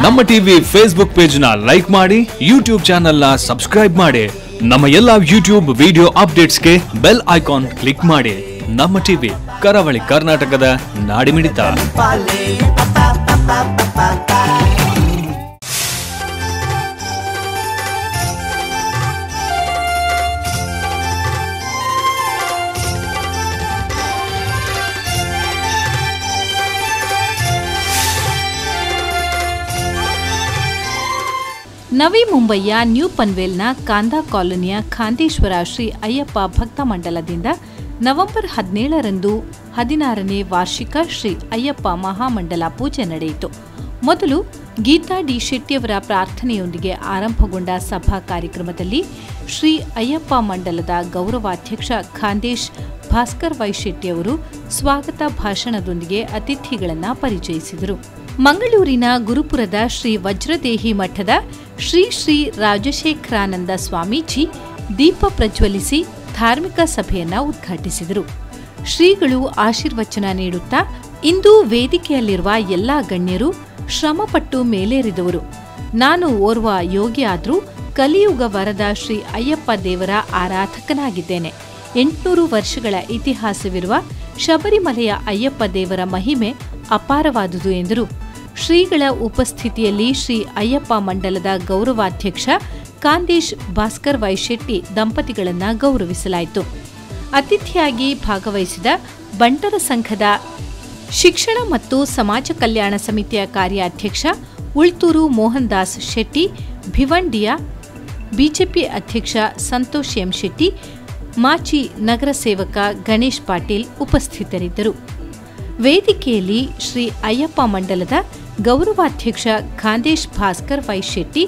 ನಮ್ಮ TV Facebook page ನ like ಮಾಡಿ, ಯೂಟ್ಯೂಬ್ ಚಾನೆಲ್ ನ ಸಬ್ಸ್ಕ್ರೈಬ್ ಮಾಡಿ. ನಮ್ಮ ಎಲ್ಲಾ ಯೂಟ್ಯೂಬ್ ವಿಡಿಯೋ ಅಪ್ಡೇಟ್ಸ್ಗೆ ಬೆಲ್ ಐಕಾನ್ ಕ್ಲಿಕ್ ಮಾಡಿ. ನಮ್ಮ ಟಿವಿ ಕರಾವಳಿ ಕರ್ನಾಟಕದ ನಾಡಿಮಿಡಿತ. ನವಿ ಮುಂಬಯಿಯ ನ್ಯೂ ಪನ್ವೇಲ್ನ ಕಾಂದಾ ಕಾಲೋನಿಯ ಖಾಂದೇಶ್ವರ ಶ್ರೀ ಅಯ್ಯಪ್ಪ ಭಕ್ತ ಮಂಡಲದಿಂದ ನವೆಂಬರ್ 17ರಂದು 16ನೇ ವಾರ್ಷಿಕ ಶ್ರೀ ಅಯ್ಯಪ್ಪ ಮಹಾಮಂಡಲ ಪೂಜೆ ನಡೆಯಿತು. ಮೊದಲು ಗೀತಾ ಡಿ ಶೆಟ್ಟಿಯವರ ಪ್ರಾರ್ಥನೆಯೊಂದಿಗೆ ಆರಂಭಗೊಂಡ ಸಭಾ ಕಾರ್ಯಕ್ರಮದಲ್ಲಿ ಶ್ರೀ ಅಯ್ಯಪ್ಪ ಮಂಡಲದ ಗೌರವಾಧ್ಯಕ್ಷ ಖಾಂದೇಶ್ ಭಾಸ್ಕರ್ ವೈ ಶೆಟ್ಟಿಯವರು ಸ್ವಾಗತ ಭಾಷಣದೊಂದಿಗೆ ಅತಿಥಿಗಳನ್ನು ಪರಿಚಯಿಸಿದರು. ಮಂಗಳೂರಿನ ಗುರುಪುರದ ಶ್ರೀ ವಜ್ರದೇಹಿ ಮಠದ ಶ್ರೀ ಶ್ರೀ ರಾಜಶೇಖರಾನಂದ ಸ್ವಾಮೀಜಿ ದೀಪ ಪ್ರಜ್ವಲಿಸಿ ಧಾರ್ಮಿಕ ಸಭೆಯನ್ನು ಉದ್ಘಾಟಿಸಿದರು. ಶ್ರೀಗಳು ಆಶೀರ್ವಚನ ನೀಡುತ್ತಾ, ಇಂದು ವೇದಿಕೆಯಲ್ಲಿರುವ ಎಲ್ಲಾ ಗಣ್ಯರು ಶ್ರಮಪಟ್ಟು ಮೇಲೇರಿದವರು. ನಾನು ಓರ್ವ ಯೋಗಿಯಾದ್ರೂ ಕಲಿಯುಗ ವರದ ಶ್ರೀ ಅಯ್ಯಪ್ಪ ದೇವರ ಆರಾಧಕನಾಗಿದ್ದೇನೆ. 800 ವರ್ಷಗಳ ಇತಿಹಾಸವಿರುವ ಶಬರಿಮಲೆಯ ಅಯ್ಯಪ್ಪ ದೇವರ ಮಹಿಮೆ ಅಪಾರವಾದುದು ಎಂದರು. ಶ್ರೀಗಳ ಉಪಸ್ಥಿತಿಯಲ್ಲಿ ಶ್ರೀ ಅಯ್ಯಪ್ಪ ಮಂಡಲದ ಗೌರವಾಧ್ಯಕ್ಷ ಖಾಂದೇಶ್ ಭಾಸ್ಕರ್ ವೈ ಶೆಟ್ಟಿ ದಂಪತಿಗಳನ್ನು ಗೌರವಿಸಲಾಯಿತು. ಅತಿಥಿಯಾಗಿ ಭಾಗವಹಿಸಿದ ಬಂಟರ ಸಂಘದ ಶಿಕ್ಷಣ ಮತ್ತು ಸಮಾಜ ಕಲ್ಯಾಣ ಸಮಿತಿಯ ಕಾರ್ಯಾಧ್ಯಕ್ಷ ಉಳ್ತೂರು ಮೋಹನ್ ದಾಸ್ ಶೆಟ್ಟಿ, ಭಿವಂಡಿಯ ಬಿಜೆಪಿ ಅಧ್ಯಕ್ಷ ಸಂತೋಷ್ ಎಂ ಶೆಟ್ಟಿ, ಮಾಚಿ ನಗರ ಸೇವಕ ಗಣೇಶ್ ಪಾಟೀಲ್ ಉಪಸ್ಥಿತರಿದ್ದರು. ವೇದಿಕೆಯಲ್ಲಿ ಶ್ರೀ ಅಯ್ಯಪ್ಪ ಮಂಡಲದ ಗೌರವಾಧ್ಯಕ್ಷ ಖಾಂದೇಶ್ ಭಾಸ್ಕರ್ ವೈ ಶೆಟ್ಟಿ,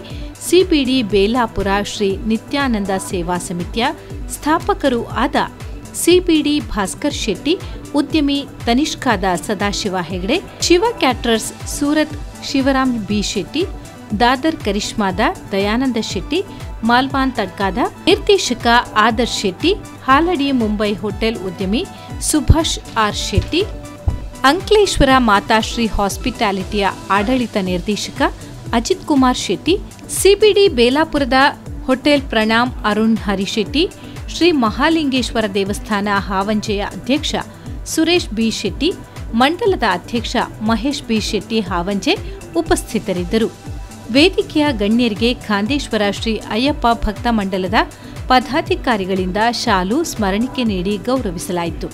ಸಿಬಿಡಿ ಬೇಲಾಪುರ ಶ್ರೀ ನಿತ್ಯಾನಂದ ಸೇವಾ ಸಮಿತಿಯ ಸ್ಥಾಪಕರೂ ಆದ ಸಿಬಿಡಿ ಭಾಸ್ಕರ್ ಶೆಟ್ಟಿ, ಉದ್ಯಮಿ ತನಿಷ್ಕಾದ ಸದಾಶಿವ ಹೆಗಡೆ, ಶಿವ ಕ್ಯಾಟರರ್ಸ್ ಸೂರತ್ ಶಿವರಾಮ್ ಬಿ ಶೆಟ್ಟಿ, ದಾದರ್ ಕರಿಷ್ಮಾದ ದಯಾನಂದ ಶೆಟ್ಟಿ, ಮಾಲ್ವಾನ್ ತಡ್ಕಾದ ನಿರ್ದೇಶಕ ಆದರ್ಶ್ ಶೆಟ್ಟಿ, ಹಾಲಡಿ ಮುಂಬೈ ಹೋಟೆಲ್ ಉದ್ಯಮಿ ಸುಭಾಷ್ ಆರ್ ಶೆಟ್ಟಿ, ಅಂಕ್ಲೇಶ್ವರ ಮಾತಾಶ್ರೀ ಹಾಸ್ಪಿಟಾಲಿಟಿಯ ಆಡಳಿತ ನಿರ್ದೇಶಕ ಅಜಿತ್ ಕುಮಾರ್ ಶೆಟ್ಟಿ, ಸಿಬಿಡಿ ಬೇಲಾಪುರದ ಹೋಟೆಲ್ ಪ್ರಣಾಮ್ ಅರುಣ್ ಹರಿಶೆಟ್ಟಿ, ಶ್ರೀ ಮಹಾಲಿಂಗೇಶ್ವರ ದೇವಸ್ಥಾನ ಹಾವಂಜೆಯ ಅಧ್ಯಕ್ಷ ಸುರೇಶ್ ಬಿ ಶೆಟ್ಟಿ, ಮಂಡಲದ ಅಧ್ಯಕ್ಷ ಮಹೇಶ್ ಬಿ ಶೆಟ್ಟಿ ಹಾವಂಜೆ ಉಪಸ್ಥಿತರಿದ್ದರು. ವೇದಿಕೆಯ ಗಣ್ಯರಿಗೆ ಖಾಂದೇಶ್ವರ ಶ್ರೀ ಅಯ್ಯಪ್ಪ ಭಕ್ತ ಮಂಡಲದ ಪದಾಧಿಕಾರಿಗಳಿಂದ ಶಾಲು ಸ್ಮರಣಿಕೆ ನೀಡಿ ಗೌರವಿಸಲಾಯಿತು.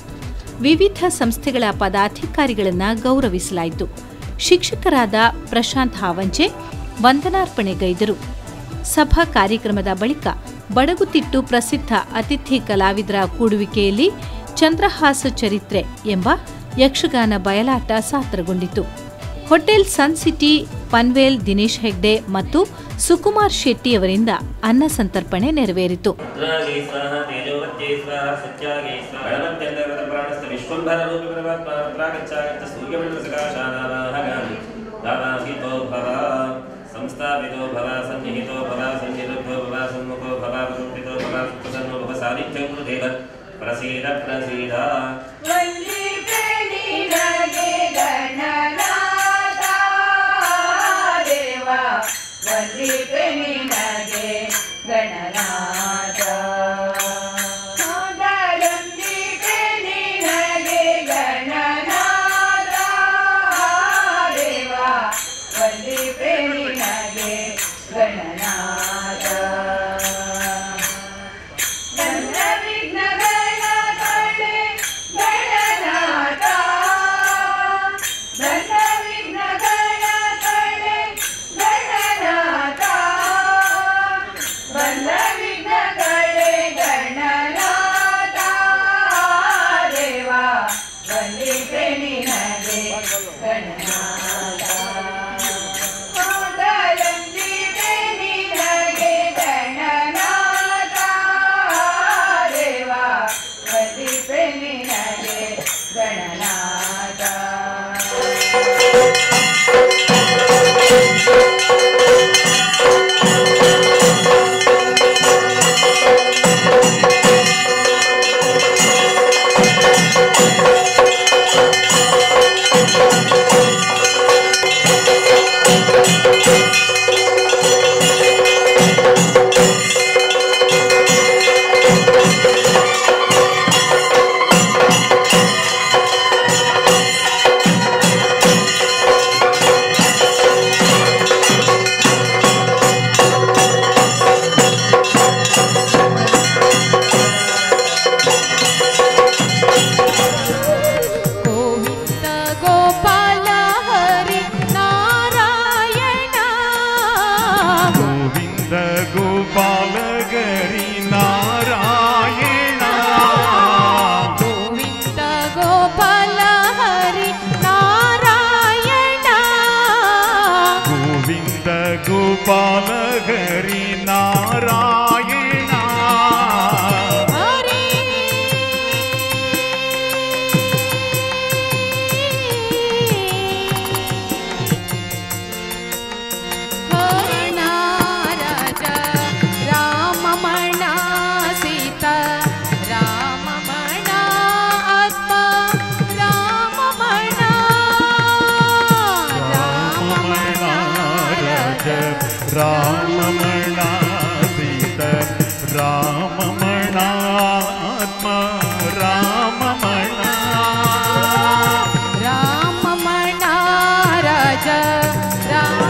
ವಿವಿಧ ಸಂಸ್ಥೆಗಳ ಪದಾಧಿಕಾರಿಗಳನ್ನು ಗೌರವಿಸಲಾಯಿತು. ಶಿಕ್ಷಕರಾದ ಪ್ರಶಾಂತ್ ಹಾವಂಜೆ ವಂದನಾರ್ಪಣೆಗೈದರು. ಸಭಾ ಕಾರ್ಯಕ್ರಮದ ಬಳಿಕ ಬಡಗುತಿಟ್ಟು ಪ್ರಸಿದ್ಧ ಅತಿಥಿ ಕಲಾವಿದರ ಕೂಡುವಿಕೆಯಲ್ಲಿ ಚಂದ್ರಹಾಸ ಚರಿತ್ರೆ ಎಂಬ ಯಕ್ಷಗಾನ ಬಯಲಾಟ ಸಾದರಗೊಂಡಿತು. ಹೋಟೆಲ್ ಸನ್ ಸಿಟಿ ಪನ್ವೇಲ್ ದಿನೇಶ್ ಹೆಗ್ಡೆ ಮತ್ತು ಸುಕುಮಾರ್ ಶೆಟ್ಟಿಯವರಿಂದ ಅನ್ನ ಸಂತರ್ಪಣೆ ನೆರವೇರಿತು. ಗಣ गोपाल हरि नारायण हरे हरे नारद राममण सीता राममण आत्मा राममण राममण राममणा सीता राममणात्मा राममणा राममण राज राम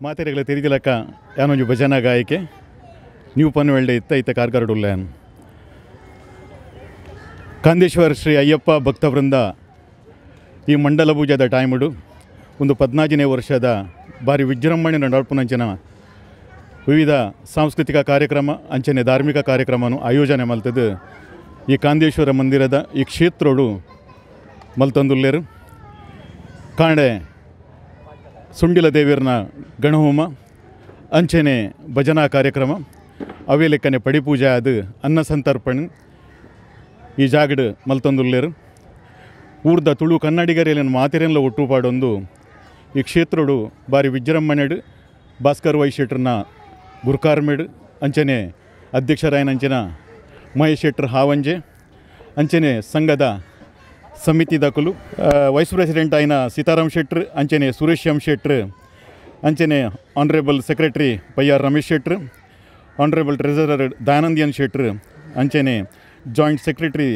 ಮಾತೆರೆಗಳ ತಿರಿದಿಲಕ್ಕ ಯಾನೊಂಜು ಭಜನಾ ಗಾಯಕೆ ನ್ಯೂ ಪನ್ವೆಲ್ಡೆ ಇತ್ತ ಕಾರ್ಕರಡುಲ್ಲೇನು ಕಾಂದೇಶ್ವರ ಶ್ರೀ ಅಯ್ಯಪ್ಪ ಭಕ್ತವೃಂದ ಈ ಮಂಡಲ ಪೂಜಾದ ಟೈಮುಡು ಒಂದು 14ನೇ ವರ್ಷದ ಭಾರಿ ವಿಜೃಂಭಣೆ ನಡಪುನಂಚಿನ ವಿವಿಧ ಸಾಂಸ್ಕೃತಿಕ ಕಾರ್ಯಕ್ರಮ ಅಂಚನೆ ಧಾರ್ಮಿಕ ಕಾರ್ಯಕ್ರಮವನ್ನು ಆಯೋಜನೆ ಮಲ್ತದ್ದು ಈ ಕಾಂದೇಶ್ವರ ಮಂದಿರದ ಈ ಕ್ಷೇತ್ರಡು ಮಲ್ತಂದುಲ್ಲೇರು ಕಾಂಡೆ ಸುಂಡಿಲ ದೇವಿಯರ್ನ ಗಣಹೋಮ ಅಂಚನೆ ಭಜನಾ ಕಾರ್ಯಕ್ರಮ ಅವೇ ಲೆಕ್ಕನೆ ಪಡಿಪೂಜೆ ಅದು ಅನ್ನ ಸಂತರ್ಪಣೆ ಈ ಜಾಗಡ್ ಮಲ್ತಂದುಲ್ಲೇರು ಊರ್ದ ತುಳು ಕನ್ನಡಿಗರೇನು ಮಾತೆರೆಲ್ಲ ಒಟ್ಟುಪಾಡೊಂದು ಈ ಕ್ಷೇತ್ರಡು ಬಾರಿ ವಿಜೃಂಭಣೆಡು ಭಾಸ್ಕರ್ ವೈ ಶೆಟ್ರನ್ನ ಗುರುಕಾರ್ಮೇಡು ಅಂಚನೆ ಅಧ್ಯಕ್ಷರಾಯನ ಅಂಚನ ಮಹೇಶ್ ಶೆಟ್ರ್ ಹಾವಂಜೆ ಅಂಚನೆ ಸಂಘದ ಸಮಿತಿ ದಾಖಲು ವೈಸ್ ಪ್ರೆಸಿಡೆಂಟ್ ಆಯ್ನ ಸೀತಾರಾಮ್ ಶೆಟ್ರ್ ಅಂಚನೆ ಸುರೇಶ್ ಎಂ ಶೆಟ್ರ್ ಅಂಚನೆ ಆನರೇಬಲ್ ಸೆಕ್ರೆಟರಿ ಪೈಯಾರ್ ರಮೇಶ್ ಶೆಟ್ರ್ honourable treasurer Dayanand Shetty Anchane joint secretary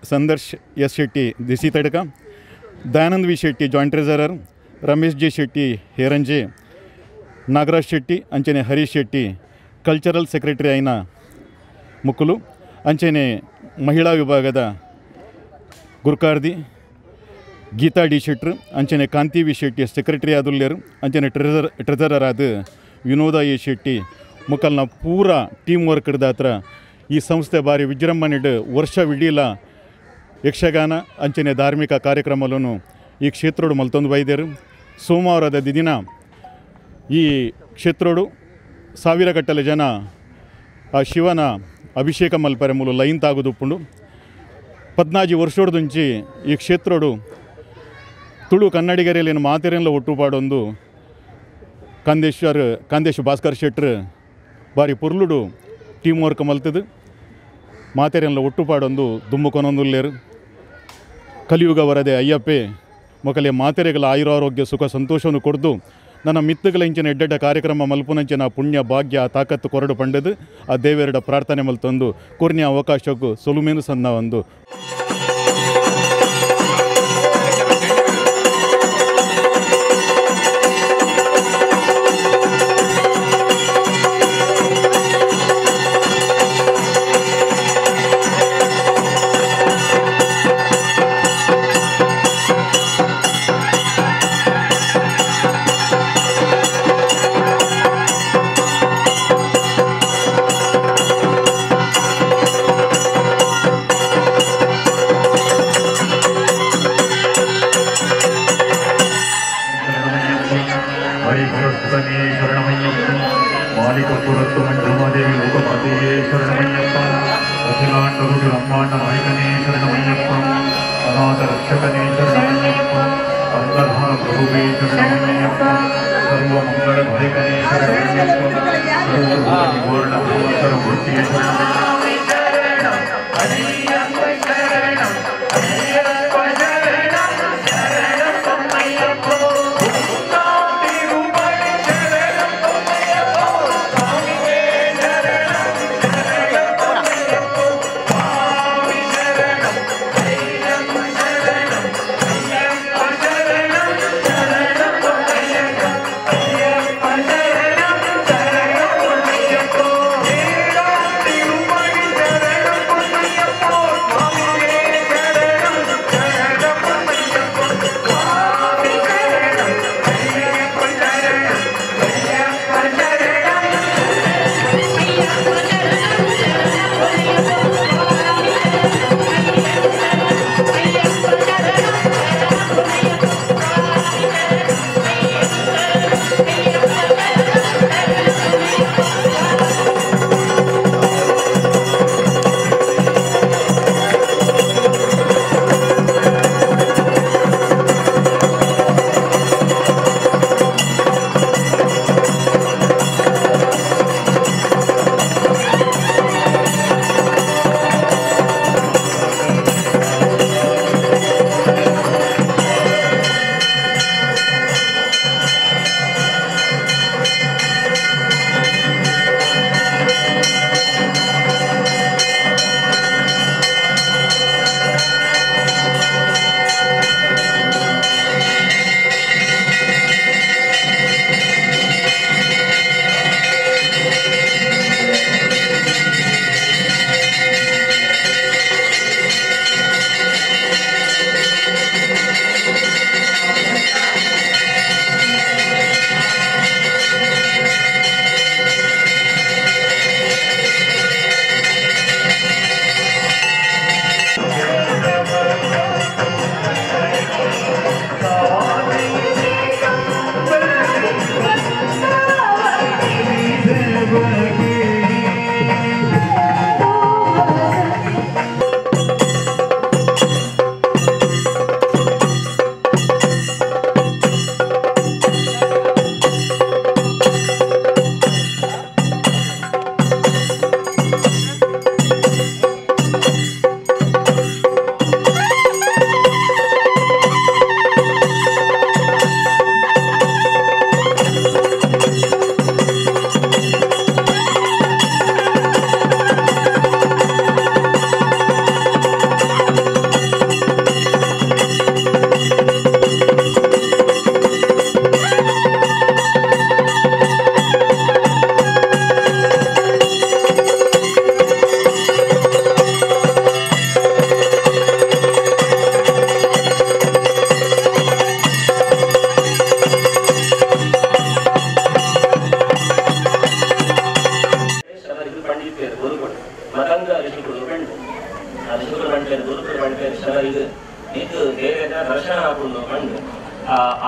Sandarsh S Shetty ದಿಸಿ ತಡಕ Dayanand V Shetty joint treasurer Ramesh J Shetty Heranje Nagaraj Shetty Anchane Harish Shetty cultural secretary ಆಯ್ನ ಮುಕ್ಕುಲು ಅಂಚನೆ ಮಹಿಳಾ ವಿಭಾಗದ ಗುರುಕಾರ್ದಿ ಗೀತಾ ಡಿ ಶೆಟ್ರ್ ಅಂಚನೆ ಕಾಂತಿ ವಿ ಶೆಟ್ಟಿ ಸೆಕ್ರೆಟರಿ ಆದುಲ್ಯರು ಅಂಚನೆ ಟ್ರೆಸರರ್ ಆದ ವಿನೋದ ಎ ಶೆಟ್ಟಿ ಮುಕ್ಕಲ್ನ ಪೂರ ಟೀಮ್ ವರ್ಕ್ ಹಿಡ್ದ ಹತ್ರ ಈ ಸಂಸ್ಥೆ ಬಾರಿ ವಿಜೃಂಭಣೆಡು ವರ್ಷವಿಡೀಲ ಯಕ್ಷಗಾನ ಅಂಚನೆ ಧಾರ್ಮಿಕ ಕಾರ್ಯಕ್ರಮಗಳನ್ನು ಈ ಕ್ಷೇತ್ರೋಡು ಮಲ್ತೊಂದು ಬೈದೇರು ಸೋಮವಾರದ ದಿನ ಈ ಕ್ಷೇತ್ರೋಡು ಸಾವಿರಗಟ್ಟಲೆ ಜನ ಆ ಶಿವನ ಅಭಿಷೇಕ ಮಲ್ಪರೆ ಮೂಲ ಲೈನ್ ತಾಗುದುಪ್ಪುಂಡು 14 ವರ್ಷೋಡ್ದುಂಚಿ ಈ ಕ್ಷೇತ್ರೋಡು ತುಳು ಕನ್ನಡಿಗರೆಯಲ್ಲಿನ ಮಾತೆರೆಲ್ಲ ಒಟ್ಟುಪಾಡೊಂದು ಕಾಂದೇಶ್ ಭಾಸ್ಕರ್ ಶೆಟ್ರ್ ಬಾರಿ ಪುರ್ಲುಡು ಟೀಮ್ ವರ್ಕ್ ಮಲ್ತದು ಮಾತೆರೆಲ್ಲ ಒಟ್ಟುಪಾಡೊಂದು ದುಮ್ಮುಕೊನೊಂದುಲ್ಲೇರು ಕಲಿಯುಗ ವರದೆ ಅಯ್ಯಪ್ಪೆ ಮೊಕಲೆ ಮಾತೆರೆಗಳ ಆಯುರಾರೋಗ್ಯ ಸುಖ ಸಂತೋಷವನ್ನು ಕೊಡ್ದು ನನ್ನ ಮಿತ್ತಗಳ ಇಂಚಿನ ಎಡ್ಡೆಡ್ಡ ಕಾರ್ಯಕ್ರಮ ಮಲ್ಪುನಂಚಿನ ಪುಣ್ಯ ಭಾಗ್ಯ ತಾಕತ್ತು ಕೊರಡು ಪಂಡದು ಆ ದೇವರೆಡ ಪ್ರಾರ್ಥನೆ ಮಲ್ತೊಂದು ಕೊರ್ನಿಯ ಅವಕಾಶಕ್ಕೂ ಸೊಲುಮೇನು ಸನ್ನ ಒಂದು Tirumal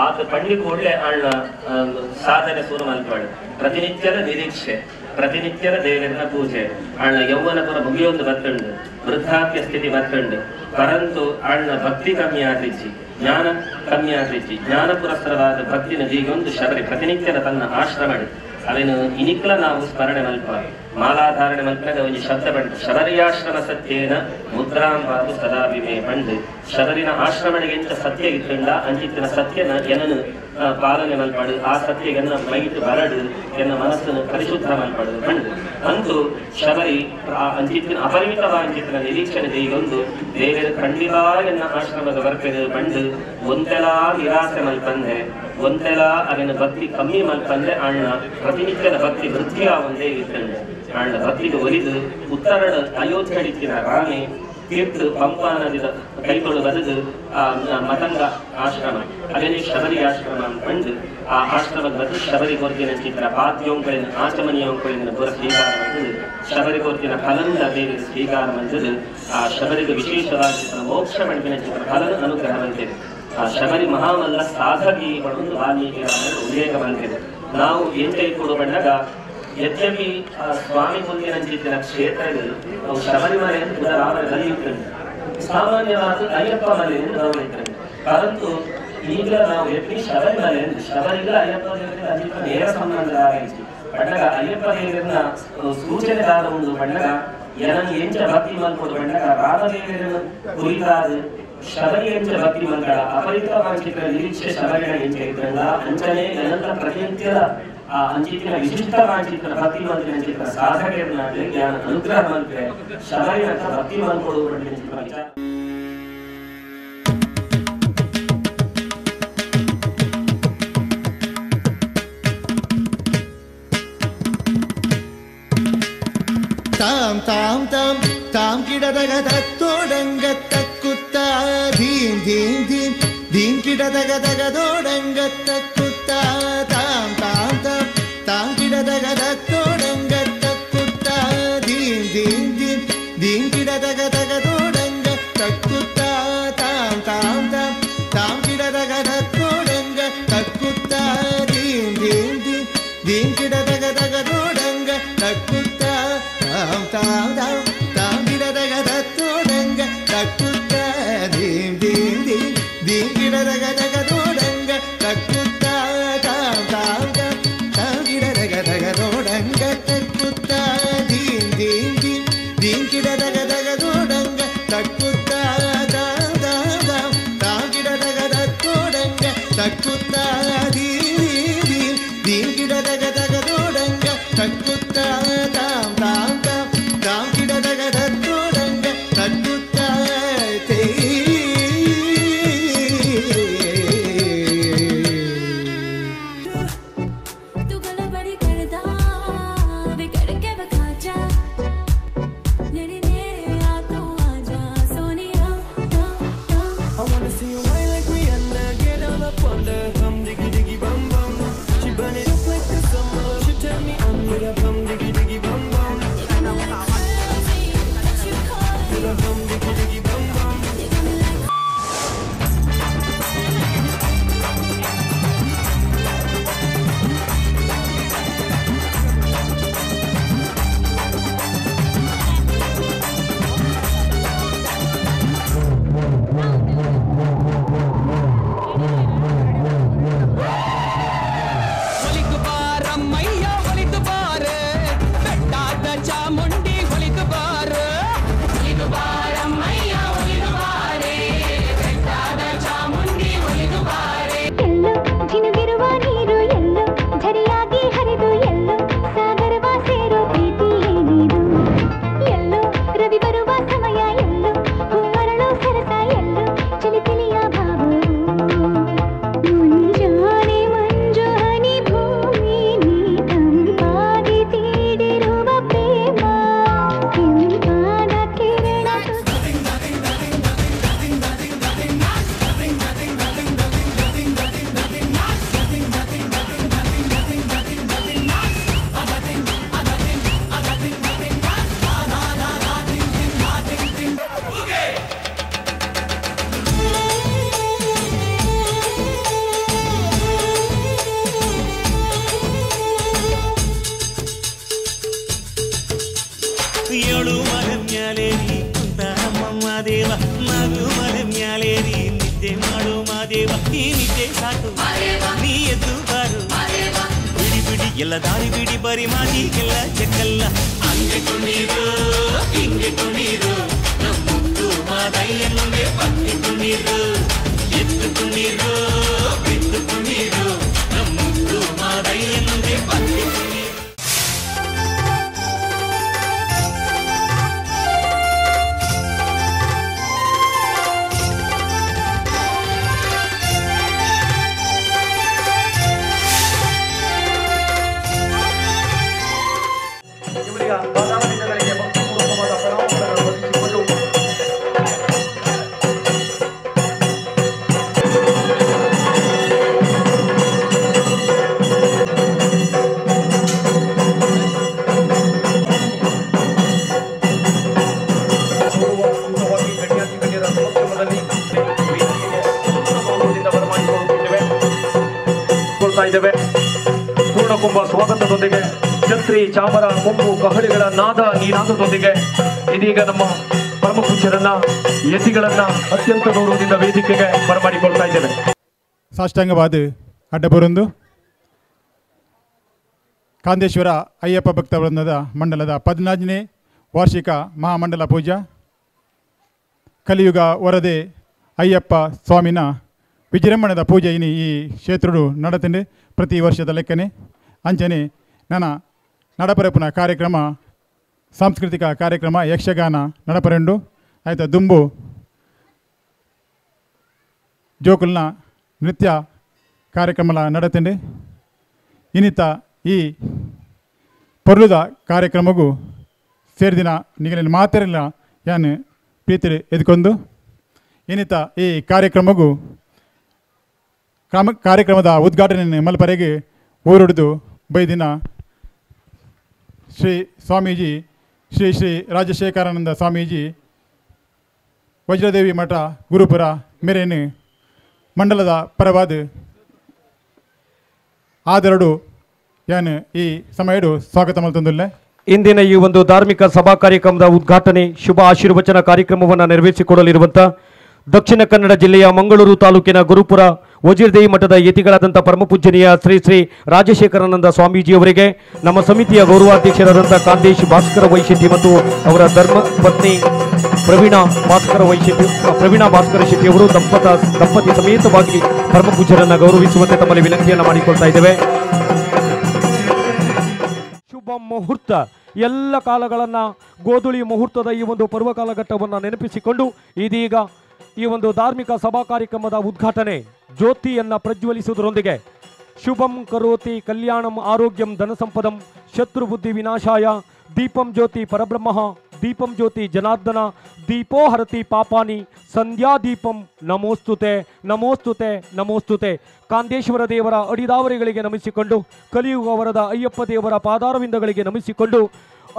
ಆತ ಪಂಡಿತ ಕೂಡಲೇ ಅಣ್ಣ ಸಾಧನೆ ಶುರು ಮಲ್ಪಾಡು ಪ್ರತಿನಿತ್ಯದ ನಿರೀಕ್ಷೆ ಪ್ರತಿನಿತ್ಯದ ದೇವರ ಪೂಜೆ ಅಣ್ಣ ಯೌವನ ಪುರ ಮುಗಿಯೊಂದು ಬತ್ತುಂಡು ವೃದ್ಧಾಪ್ಯ ಸ್ಥಿತಿ ಬತ್ತುಂಡು ಪರಂತು ಅಣ್ಣ ಭಕ್ತಿ ಕಮ್ಮಿ ಆತಿಚ್ಚಿ ಜ್ಞಾನ ಕಮ್ಮಿ ಆತಿಚ್ಚಿ ಜ್ಞಾನ ಪುರಸ್ಸರವಾದ ಭಕ್ತಿನ ಜೀಗೊಂದು ಶಬರಿ ಪ್ರತಿನಿತ್ಯದ ತನ್ನ ಆಶ್ರಮಡಿ ಅವೇನು ಇನಿಕ್ಲ ನಾವು ಸ್ಮರಣೆ ಮಲ್ಪ ಮಾಲಾಧಾರಣೆ ಮಲ್ಪದ ಒಂದು ಶಬ್ದ ಬಂಡು ಶಬರಿಯಾಶ್ರಮ ಸತ್ಯೇನ ಮುದ್ರಾಂಬಾದು ಸದಾ ವಿಮೆ ಬಂಡು ಶಬರಿನ ಆಶ್ರಮಣಿಗೆ ಎಂತ ಸತ್ಯ ಇತ್ತುಂಡ ಅಂಚಿತ್ತಿನ ಸತ್ಯನ ಏನನ್ನು ಪಾಲನೆ ಮಲ್ಪಾಡು ಆ ಸತ್ಯಗನ್ನ ಮೈಟ್ ಬರಡು ಎನ್ನ ಮನಸ್ಸನ್ನು ಪರಿಶುದ್ಧ ಮಲ್ಪಾಡು ಬಂಡು ಅಂತೂ ಶಬರಿ ಅಂಚಿತ್ತಿನ ಅಪರಿಮಿತವ ಅಂಚಿತ್ತಿನ ನಿರೀಕ್ಷಣೆ ಈಗೊಂದು ದೇವರ ಖಂಡಿತ ಎನ್ನ ಆಶ್ರಮದ ವರ್ಗದ ಬಂಡು ಒಂದೆಲ್ಲ ನಿರಾಸೆ ಮಲ್ಪಂದೆ ಒಂದೆಲ್ಲ ಅವನ ಭಕ್ತಿ ಕಮ್ಮಿ ಮಲ್ಪಂದೆ ಅಣ್ಣ ಪ್ರತಿನಿತ್ಯದ ಭಕ್ತಿ ವೃದ್ಧಿಯ ಒಂದೇ ಇತ್ತಂಡೆ ಅಣ್ಣ ಭಕ್ತಿಗೆ ಒಲಿದು ಉತ್ತರಡ ಅಯೋಧ್ಯಡಿತ್ತಿನ ರಾಣಿ ತೀರ್ಥ ಪಂಪಾ ನದಿದ ಕೈಗೊಳ್ಳು ಬರೆದು ಮತಂಗ ಆಶ್ರಮ ಅದೇನೇ ಶಬರಿ ಆಶ್ರಮ ಅಂದ್ಕೊಂಡು ಆ ಆಶ್ರಮದ ಬರೆದು ಶಬರಿ ಕೊರ್ತಿನ ಚಿತ್ರ ಪಾದ್ಯೋಂಕಳಿನ ಆಚಮನಿಯೋಂಕಳಿನ ಪುರ ಸ್ವೀಕಾರ ಮಾಡಿದ್ದು ಶಬರಿ ಕೊರ್ತಿನ ಫಲಂದ ದೇವಿಯ ಸ್ವೀಕಾರ ಮಾಡಿದ್ದು ಆ ಶಬರಿಗೆ ವಿಶೇಷವಾದ ಮೋಕ್ಷ ಮಣಿಪಿನ ಚಿತ್ರ ಫಲನ ಅನುಗ್ರಹ ಬಂದಿದೆ ಆ ಶಬರಿ ಮಹಾಮಲ್ಲ ಸಾಧಕಿಗಳು ವಾಲ್ಮೀಕಿ ಉಲ್ಲೇಖ ಬಂದಿದೆ ನಾವು ಎಂಟೈ ಕೊಡು ಬಂದಾಗ ಯದ್ಯಪಿ ಸ್ವಾಮಿ ಮುಂದಿನ ಕ್ಷೇತ್ರಗಳು ಅವು ಶಬರಿಮಲೆ ಎಂದು ರಾಮನಲ್ಲಿ ಇರ್ತದೆ ಸಾಮಾನ್ಯವಾದ ಅಯ್ಯಪ್ಪ ಮಲೆ ಎಂದು ಗೌರವಿರ್ತದೆ ಪರಂತು ಈಗ ನಾವು ಎಪ್ಪಿ ಶಬರಿಮಲೆ ಎಂದು ಶಬರಿಗ ಅಯ್ಯಪ್ಪ ದೇವರಿಗೆ ಅಧಿಕ ನೇರ ಸಂಬಂಧ ಆಗಿತ್ತು ಬಂಡಗ ಅಯ್ಯಪ್ಪ ದೇವರನ್ನ ಸೂಚನೆದಾರ ಒಂದು ಬಂಡಗ ಏನನ್ನು ಎಂಚ ಭಕ್ತಿ ಮಲ್ಕೊಡು ಬಂಡಗ ರಾಮದೇವರನ್ನು ಕುರಿತಾದ ಶಬರಿ ಎಂಚ ಭಕ್ತಿ ಮಂಗಳ ಅಪರಿತವಾಂಚಿತರ ನಿರೀಕ್ಷೆ ಶಬರಿನ ಎಂಚ ಇದ್ರಲ್ಲ ಅಂಚನೆ ಅನಂತ ಪ್ರತಿನಿತ್ಯದ ಆ ಅಂಚಿತಿನ ವಿಶಿಷ್ಟವಾಂಚಿತರ ಭಕ್ತಿ ಮಂತ್ರಿನ ಚಿತ್ರ ಸಾಧಕರನ್ನಾಗಲಿ ಜ್ಞಾನ ಅನುಗ್ರಹ ಮಂತ್ರಿ ಶಬರಿನ ಭಕ್ತಿ ಮಲ್ಕೊಡುವ ವಿಚಾರ ತಾಂ ತಾಂ ತಾಂ ತಾಂ ಗಿಡದಗ ತತ್ತೋಡಂಗ ತಕ್ಕುತ್ತ ಧೀಂ ಧೀಂ ಧೀಂ ಧೀಂ ಗಿಡದಗ ತಗದೋಡಂಗ ತಕ್ಕುತ್ತ ತಾಂ ತಾಂ ತಾಂ ತಾಂ ಗಿಡದಗ ತತ್ತೋಡಂಗ ತಕ್ಕುತ್ತ ಧೀಂ ಧೀಂ ಧೀಂ ಧೀಂ ಗಿಡದಗ ತಗದೋಡಂಗ ತಕ್ಕುತ್ತ ತಾಂ ತಾಂ ತಾಂ ತಾಂ ಗಿಡದಗ ತತ್ತೋಡಂಗ ತಕ್ಕುತ್ತ ಧೀಂ ಧೀಂ ಧೀಂ ಧೀಂ ಗಿಡದಗ ತಗದೋಡಂಗ ತಕ್ಕುತ್ತ ತಾಂ ತಾಂ ತಾಂ ತಾಂ ಗಿಡದಗ ತತ್ತೋಡಂಗ ತಕ್ಕುತ್ತ ಧೀಂ ಧೀಂ ಧೀಂ ಧೀಂ ಗಿಡದಗ ತಗದೋಡಂಗ ತಕ್ಕುತ್ತ ತಾಂ ತಾಂ ತಾಂ ತಾಂ ಗಿಡದಗ ತಗದೋಡಂಗ ತಕ್ಕುತ್ತ ಧೀಂ ಧೀಂ ಧೀಂ ಧೀಂ ಗಿಡದಗ ತಗದೋಡಂಗ ತಕ್ಕುತ್ತ ತಾಂ ತಾಂ ತಾಂ ತಾಂ ಗಿಡದಗ ತತ್ತೋಡಂಗ ತಕ್ಕುತ್ತ ಧೀಂ ಧೀಂ ಧೀಂ ಗಿಡದಗ ತಗದೋಡಂಗ ತಕ್ಕುತ್ತ ತಾಂ ತಾಂ ತಾಂ ತಾಂ ಗಿಡದಗ ತತ್ತೋಡಂಗ ತಕ್ಕುತ್ತ I wanna see you whine like Rihanna, get all up on the hum, diggy diggy. ಸಾಕು ನೀ ಎದ್ದು ಬಾರು ಬಿಡಿ ಬಿಡಿ ಎಲ್ಲ ದಾರಿ ಬಿಡಿ ಬರಿ ಮಾತಿಗೆಲ್ಲ ಜಕ್ಕಲ್ಲ ಹಂಗೆ ಕುಣೀರು ಹಿಂಗೆ ಕುಣೀರು ನಮ್ಮುತ್ತು ಮಾದಯ್ಯನಿಗೆ ಪತ್ತಿ ಕುಣೀರು ಎದ್ದು ಕುಣೀರು ಬಿದ್ದು ಕುಣೀರು ನಮ್ಮುತ್ತು ಮಾದಯ್ಯನಿಗೆ ಪತ್ತಿ ಕುಣೀರು. ಪೂರ್ಣಕುಂಭ ಸ್ವಾಗತದೊಂದಿಗೆ ಛತ್ರಿ ಚಾಮರ ಕೊಂಬು ಕಹಳಿಗಳ ನಾದ ನೀನಾದದೊಂದಿಗೆ ಇದೀಗ ನಮ್ಮ ಪರಮಪೂಜ್ಯರನ್ನ ಯತಿಗಳನ್ನ ಅತ್ಯಂತ ಗೌರವದಿಂದ ವೇದಿಕೆಗೆ ಬರಮಾಡಿಕೊಳ್ತಾ ಇದ್ದೇವೆ. ಸಾಷ್ಟಾಂಗವಾದ ಅಡ್ಡಬರುಂದು ಕಾಂದೇಶ್ವರ ಅಯ್ಯಪ್ಪ ಭಕ್ತ ವೃಂದದ ಮಂಡಲದ 14ನೇ ವಾರ್ಷಿಕ ಮಹಾಮಂಡಲ ಪೂಜಾ ಕಲಿಯುಗ ವರದೆ ಅಯ್ಯಪ್ಪ ಸ್ವಾಮಿನ ವಿಜೃಂಭಣದ ಪೂಜೆ ಇನಿ ಈ ಕ್ಷೇತ್ರಡು ನಡತಂಡೆ ಪ್ರತಿ ವರ್ಷದ ಲೆಕ್ಕನೆ ಅಂಚನೆ ನನ್ನ ನಡಪರಪುನ ಕಾರ್ಯಕ್ರಮ ಸಾಂಸ್ಕೃತಿಕ ಕಾರ್ಯಕ್ರಮ ಯಕ್ಷಗಾನ ನಡಪರೆಂಡು ಆಯ್ತು ದುಂಬು ಜೋಕುಲ್ನ ನೃತ್ಯ ಕಾರ್ಯಕ್ರಮ ನಡತಂಡೆ ಇನ್ನಿತ ಈ ಪೊರ್ಲುದ ಕಾರ್ಯಕ್ರಮಗೂ ಸೇರಿದಿನ ನಿಗಲಿನ ಮಾತೆರೆಲ್ಲ ಯಾನು ಪ್ರೀತಿ ಎದ್ಕೊಂಡು ಇನ್ನಿತ ಈ ಕಾರ್ಯಕ್ರಮಗೂ ಕಾರ್ಯಕ್ರಮದ ಉದ್ಘಾಟನೆ ಮಲ್ಪರೆಗೆ ಊರೊಡ್ದು ಬೈದಿನ ಶ್ರೀ ಸ್ವಾಮೀಜಿ ಶ್ರೀ ಶ್ರೀ ರಾಜಶೇಖರಾನಂದ ಸ್ವಾಮೀಜಿ ವಜ್ರದೇವಿ ಮಠ ಗುರುಪುರ ಮೇರೇನು ಮಂಡಲದ ಪರವಾದ ಆದರಡು ಯಾನು ಈ ಸಮಯಡು ಸ್ವಾಗತ ಮಲ್ತಂದುಲ್ಲೆ. ಇಂದಿನ ಈ ಒಂದು ಧಾರ್ಮಿಕ ಸಭಾ ಕಾರ್ಯಕ್ರಮದ ಉದ್ಘಾಟನೆ ಶುಭ ಆಶೀರ್ವಚನ ಕಾರ್ಯಕ್ರಮವನ್ನು ನೆರವೇರಿಸಿಕೊಡಲಿರುವಂಥ ದಕ್ಷಿಣ ಕನ್ನಡ ಜಿಲ್ಲೆಯ ಮಂಗಳೂರು ತಾಲೂಕಿನ ಗುರುಪುರ ವಜ್ರದೇವಿ ಮಠದ ಯತಿಗಳಾದಂಥ ಪರಮಪೂಜ್ಯನೀಯ ಶ್ರೀ ಶ್ರೀ ರಾಜಶೇಖರಾನಂದ ಸ್ವಾಮೀಜಿಯವರಿಗೆ ನಮ್ಮ ಸಮಿತಿಯ ಗೌರವಾಧ್ಯಕ್ಷರಾದಂಥ ಕಾಂದೇಶ್ ಭಾಸ್ಕರ ವೈಶೆಟ್ಟಿ ಮತ್ತು ಅವರ ಧರ್ಮ ಪತ್ನಿ ಪ್ರವೀಣಾ ಭಾಸ್ಕರ ಶೆಟ್ಟಿಯವರು ದಂಪತಿ ಸಮೇತವಾಗಿ ಪರಮಪೂಜ್ಯರನ್ನು ಗೌರವಿಸುವಂತೆ ತಮ್ಮಲ್ಲಿ ವಿನಂತಿಯನ್ನು ಮಾಡಿಕೊಳ್ತಾ ಇದ್ದೇವೆ. ಶುಭ ಮುಹೂರ್ತ ಎಲ್ಲ ಕಾಲಗಳನ್ನು ಗೋಧುಳಿ ಮುಹೂರ್ತದ ಈ ಒಂದು ಪರ್ವಕಾಲಘಟ್ಟವನ್ನು ನೆನಪಿಸಿಕೊಂಡು ಇದೀಗ ಈ ಒಂದು ಧಾರ್ಮಿಕ ಸಭಾ ಕಾರ್ಯಕ್ರಮದ ಉದ್ಘಾಟನೆ ಜ್ಯೋತಿಯನ್ನು ಪ್ರಜ್ವಲಿಸುವುದರೊಂದಿಗೆ ಶುಭಂ ಕರೋತಿ ಕಲ್ಯಾಣಂ ಆರೋಗ್ಯಂ ಧನಸಂಪದಂ ಶತ್ರುಬುದ್ಧಿ ವಿನಾಶಾಯ ದೀಪಂ ಜ್ಯೋತಿ ಪರಬ್ರಹ್ಮ ದೀಪಂ ಜ್ಯೋತಿ ಜನಾರ್ದನ ದೀಪೋ ಹರತಿ ಪಾಪಾನಿ ಸಂಧ್ಯಾ ದೀಪಂ ನಮೋಸ್ತುತೆ ನಮೋಸ್ತುತೆ ನಮೋಸ್ತುತೆ. ಕಾಂದೇಶ್ವರ ದೇವರ ಅಡಿದಾವರಿಗಳಿಗೆ ನಮಿಸಿಕೊಂಡು ಕಲಿಯುಗ ವರದ ಅಯ್ಯಪ್ಪ ದೇವರ ಪಾದಾರವಿಂದಗಳಿಗೆ ನಮಿಸಿಕೊಂಡು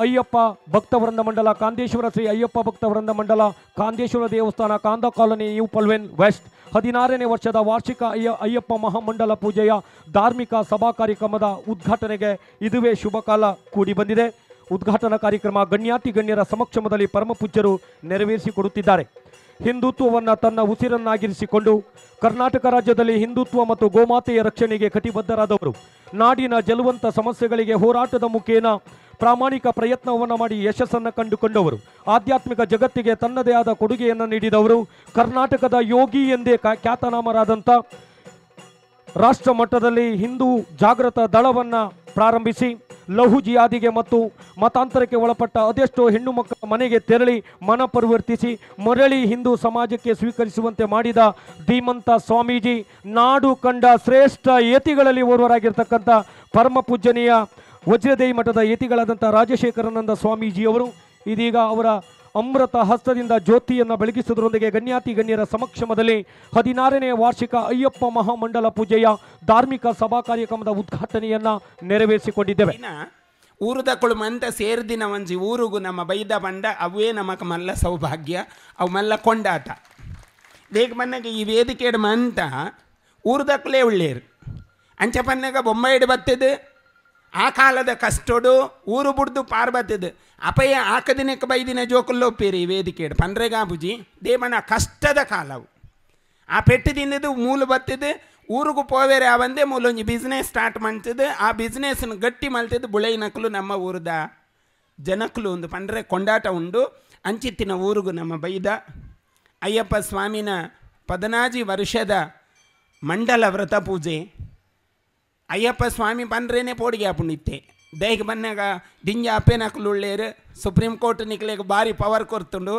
ಅಯ್ಯಪ್ಪ ಭಕ್ತವೃಂದ ಮಂಡಲ ಕಾಂದೇಶ್ವರ ಶ್ರೀ ಅಯ್ಯಪ್ಪ ಭಕ್ತವೃಂದ ಮಂಡಲ ಕಾಂದೇಶ್ವರ ದೇವಸ್ಥಾನ ಕಾಂದ ಕಾಲೋನಿ ನ್ಯೂ ಪಲ್ವೆನ್ ವೆಸ್ಟ್ 16ನೇ ವರ್ಷದ ವಾರ್ಷಿಕ ಅಯ್ಯಪ್ಪ ಮಹಾಮಂಡಲ ಪೂಜೆಯ ಧಾರ್ಮಿಕ ಸಭಾ ಕಾರ್ಯಕ್ರಮದ ಉದ್ಘಾಟನೆಗೆ ಇದುವೇ ಶುಭ ಕಾಲ ಕೂಡಿ ಬಂದಿದೆ. ಉದ್ಘಾಟನಾ ಕಾರ್ಯಕ್ರಮ ಗಣ್ಯಾತಿ ಗಣ್ಯರ ಸಮಕ್ಷಮದಲ್ಲಿ ಪರಮಪೂಜ್ಯರು ನೆರವೇರಿಸಿಕೊಡುತ್ತಿದ್ದಾರೆ. ಹಿಂದುತ್ವವನ್ನು ತನ್ನ ಉಸಿರನ್ನಾಗಿರಿಸಿಕೊಂಡು ಕರ್ನಾಟಕ ರಾಜ್ಯದಲ್ಲಿ ಹಿಂದುತ್ವ ಮತ್ತು ಗೋಮಾತೆಯ ರಕ್ಷಣೆಗೆ ಕಟಿಬದ್ಧರಾದವರು, ನಾಡಿನ ಜಲುವಂತ ಸಮಸ್ಯೆಗಳಿಗೆ ಹೋರಾಟದ ಮುಖೇನ ಪ್ರಾಮಾಣಿಕ ಪ್ರಯತ್ನವನ್ನು ಮಾಡಿ ಯಶಸ್ಸನ್ನು ಕಂಡುಕೊಂಡವರು, ಆಧ್ಯಾತ್ಮಿಕ ಜಗತ್ತಿಗೆ ತನ್ನದೇ ಆದ ಕೊಡುಗೆಯನ್ನು ನೀಡಿದವರು, ಕರ್ನಾಟಕದ ಯೋಗಿ ಎಂದೇ ಖ್ಯಾತನಾಮರಾದಂಥ ರಾಷ್ಟ್ರ ಮಟ್ಟದಲ್ಲಿ ಹಿಂದೂ ಜಾಗೃತ ದಳವನ್ನು ಪ್ರಾರಂಭಿಸಿ ಲಹು ಜಿಯಾದಿಗೆ ಮತ್ತು ಮತಾಂತರಕ್ಕೆ ಒಳಪಟ್ಟ ಅದೆಷ್ಟೋ ಹೆಣ್ಣು ಮಕ್ಕಳ ಮನೆಗೆ ತೆರಳಿ ಮನ ಪರಿವರ್ತಿಸಿ ಮರಳಿ ಹಿಂದೂ ಸಮಾಜಕ್ಕೆ ಸ್ವೀಕರಿಸುವಂತೆ ಮಾಡಿದ ಧೀಮಂತ ಸ್ವಾಮೀಜಿ, ನಾಡು ಕಂಡ ಶ್ರೇಷ್ಠ ಯತಿಗಳಲ್ಲಿ ಓರ್ವರಾಗಿರ್ತಕ್ಕಂಥ ಪರಮ ಪೂಜ್ಯನೀಯ ವಜ್ರದೇವಿ ಮಠದ ಯತಿಗಳಾದಂಥ ರಾಜಶೇಖರಾನಂದ ಸ್ವಾಮೀಜಿಯವರು ಇದೀಗ ಅವರ ಅಮೃತ ಹಸ್ತದಿಂದ ಜ್ಯೋತಿಯನ್ನು ಬೆಳಗಿಸುವುದರೊಂದಿಗೆ ಗಣ್ಯಾತಿ ಗಣ್ಯರ ಸಮಕ್ಷಮದಲ್ಲಿ 16ನೇ ವಾರ್ಷಿಕ ಅಯ್ಯಪ್ಪ ಮಹಾಮಂಡಲ ಪೂಜೆಯ ಧಾರ್ಮಿಕ ಸಭಾ ಕಾರ್ಯಕ್ರಮದ ಉದ್ಘಾಟನೆಯನ್ನು ನೆರವೇರಿಸಿಕೊಂಡಿದ್ದೇವೆ. ಊರುದಕ್ಕಳು ಮಂತ ಸೇರ್ದಿನ ಒಂಜಿ ಊರುಗು ನಮ್ಮ ಬೈದ ಬಂಡ ಅವೇ ನಮಕ್ ಮಲ್ಲ ಸೌಭಾಗ್ಯ ಅವು ಮಲ್ಲ ಕೊಂಡಾಟ ದೇಗ ಮನ್ನಗೆ ಈ ವೇದಿಕೆಡ್ ಮಂತ ಊರುದಕ್ಕಲೇ ಒಳ್ಳೇರು ಅಂಚ ಪನ್ನಗ ಬೊಂಬೈಡ್ ಬತ್ತದು ಆ ಕಾಲದ ಕಷ್ಟೋಡು ಊರು ಬುಡ್ದು ಪಾರ್ ಬತ್ತದು ಅಪಯ ಆಕದಿನಕ್ಕೆ ಬೈದಿನ ಜೋಕಲ್ಲೊಪ್ಪೇರಿ ಈ ವೇದಿಕೆಡ್ ಪಂಡ್ರೆಗಾ ಬುಜಿ ದೇವನ ಕಷ್ಟದ ಕಾಲವು ಆ ಪೆಟ್ಟು ತಿನ್ನದು ಮೂಲ ಬತ್ತದು ಊರಿಗೂ ಪೋವೇರೆ ಅವಂದೇ ಮೂಲೊಂಜಿ ಬಿಸ್ನೆಸ್ ಸ್ಟಾರ್ಟ್ ಮಾಡ್ತಿದ್ದು ಆ ಬಿಸ್ನೆಸ್ನ ಗಟ್ಟಿ ಮಲ್ತಿದ್ದು ಬುಳೈನಕಲು ನಮ್ಮ ಊರದ ಜನಕಲು ಒಂದು ಪಂಡ್ರೆ ಕೊಂಡಾಟ ಉಂಡು. ಅಂಚಿತ್ತಿನ ಊರಿಗೂ ನಮ್ಮ ಬೈದ ಅಯ್ಯಪ್ಪ ಸ್ವಾಮಿನ 14 ವರ್ಷದ ಮಂಡಲ ವ್ರತ ಪೂಜೆ. ಅಯ್ಯಪ್ಪ ಸ್ವಾಮಿ ಪಂಡ್ರೇನೆ ಪೋಡಿಗೆ ಹಾಪುಂಡಿತ್ತೆ ದೈಗೆ ಬನ್ನಾಗ ದಿಂಜ ಅಪ್ಪೇನಕಲು ಉಳ್ಳೇರು ಸುಪ್ರೀಂ ಕೋರ್ಟ್ ನಿಕ್ಲೆಗೆ ಭಾರಿ ಪವರ್ ಕೊರ್ತುಂಡು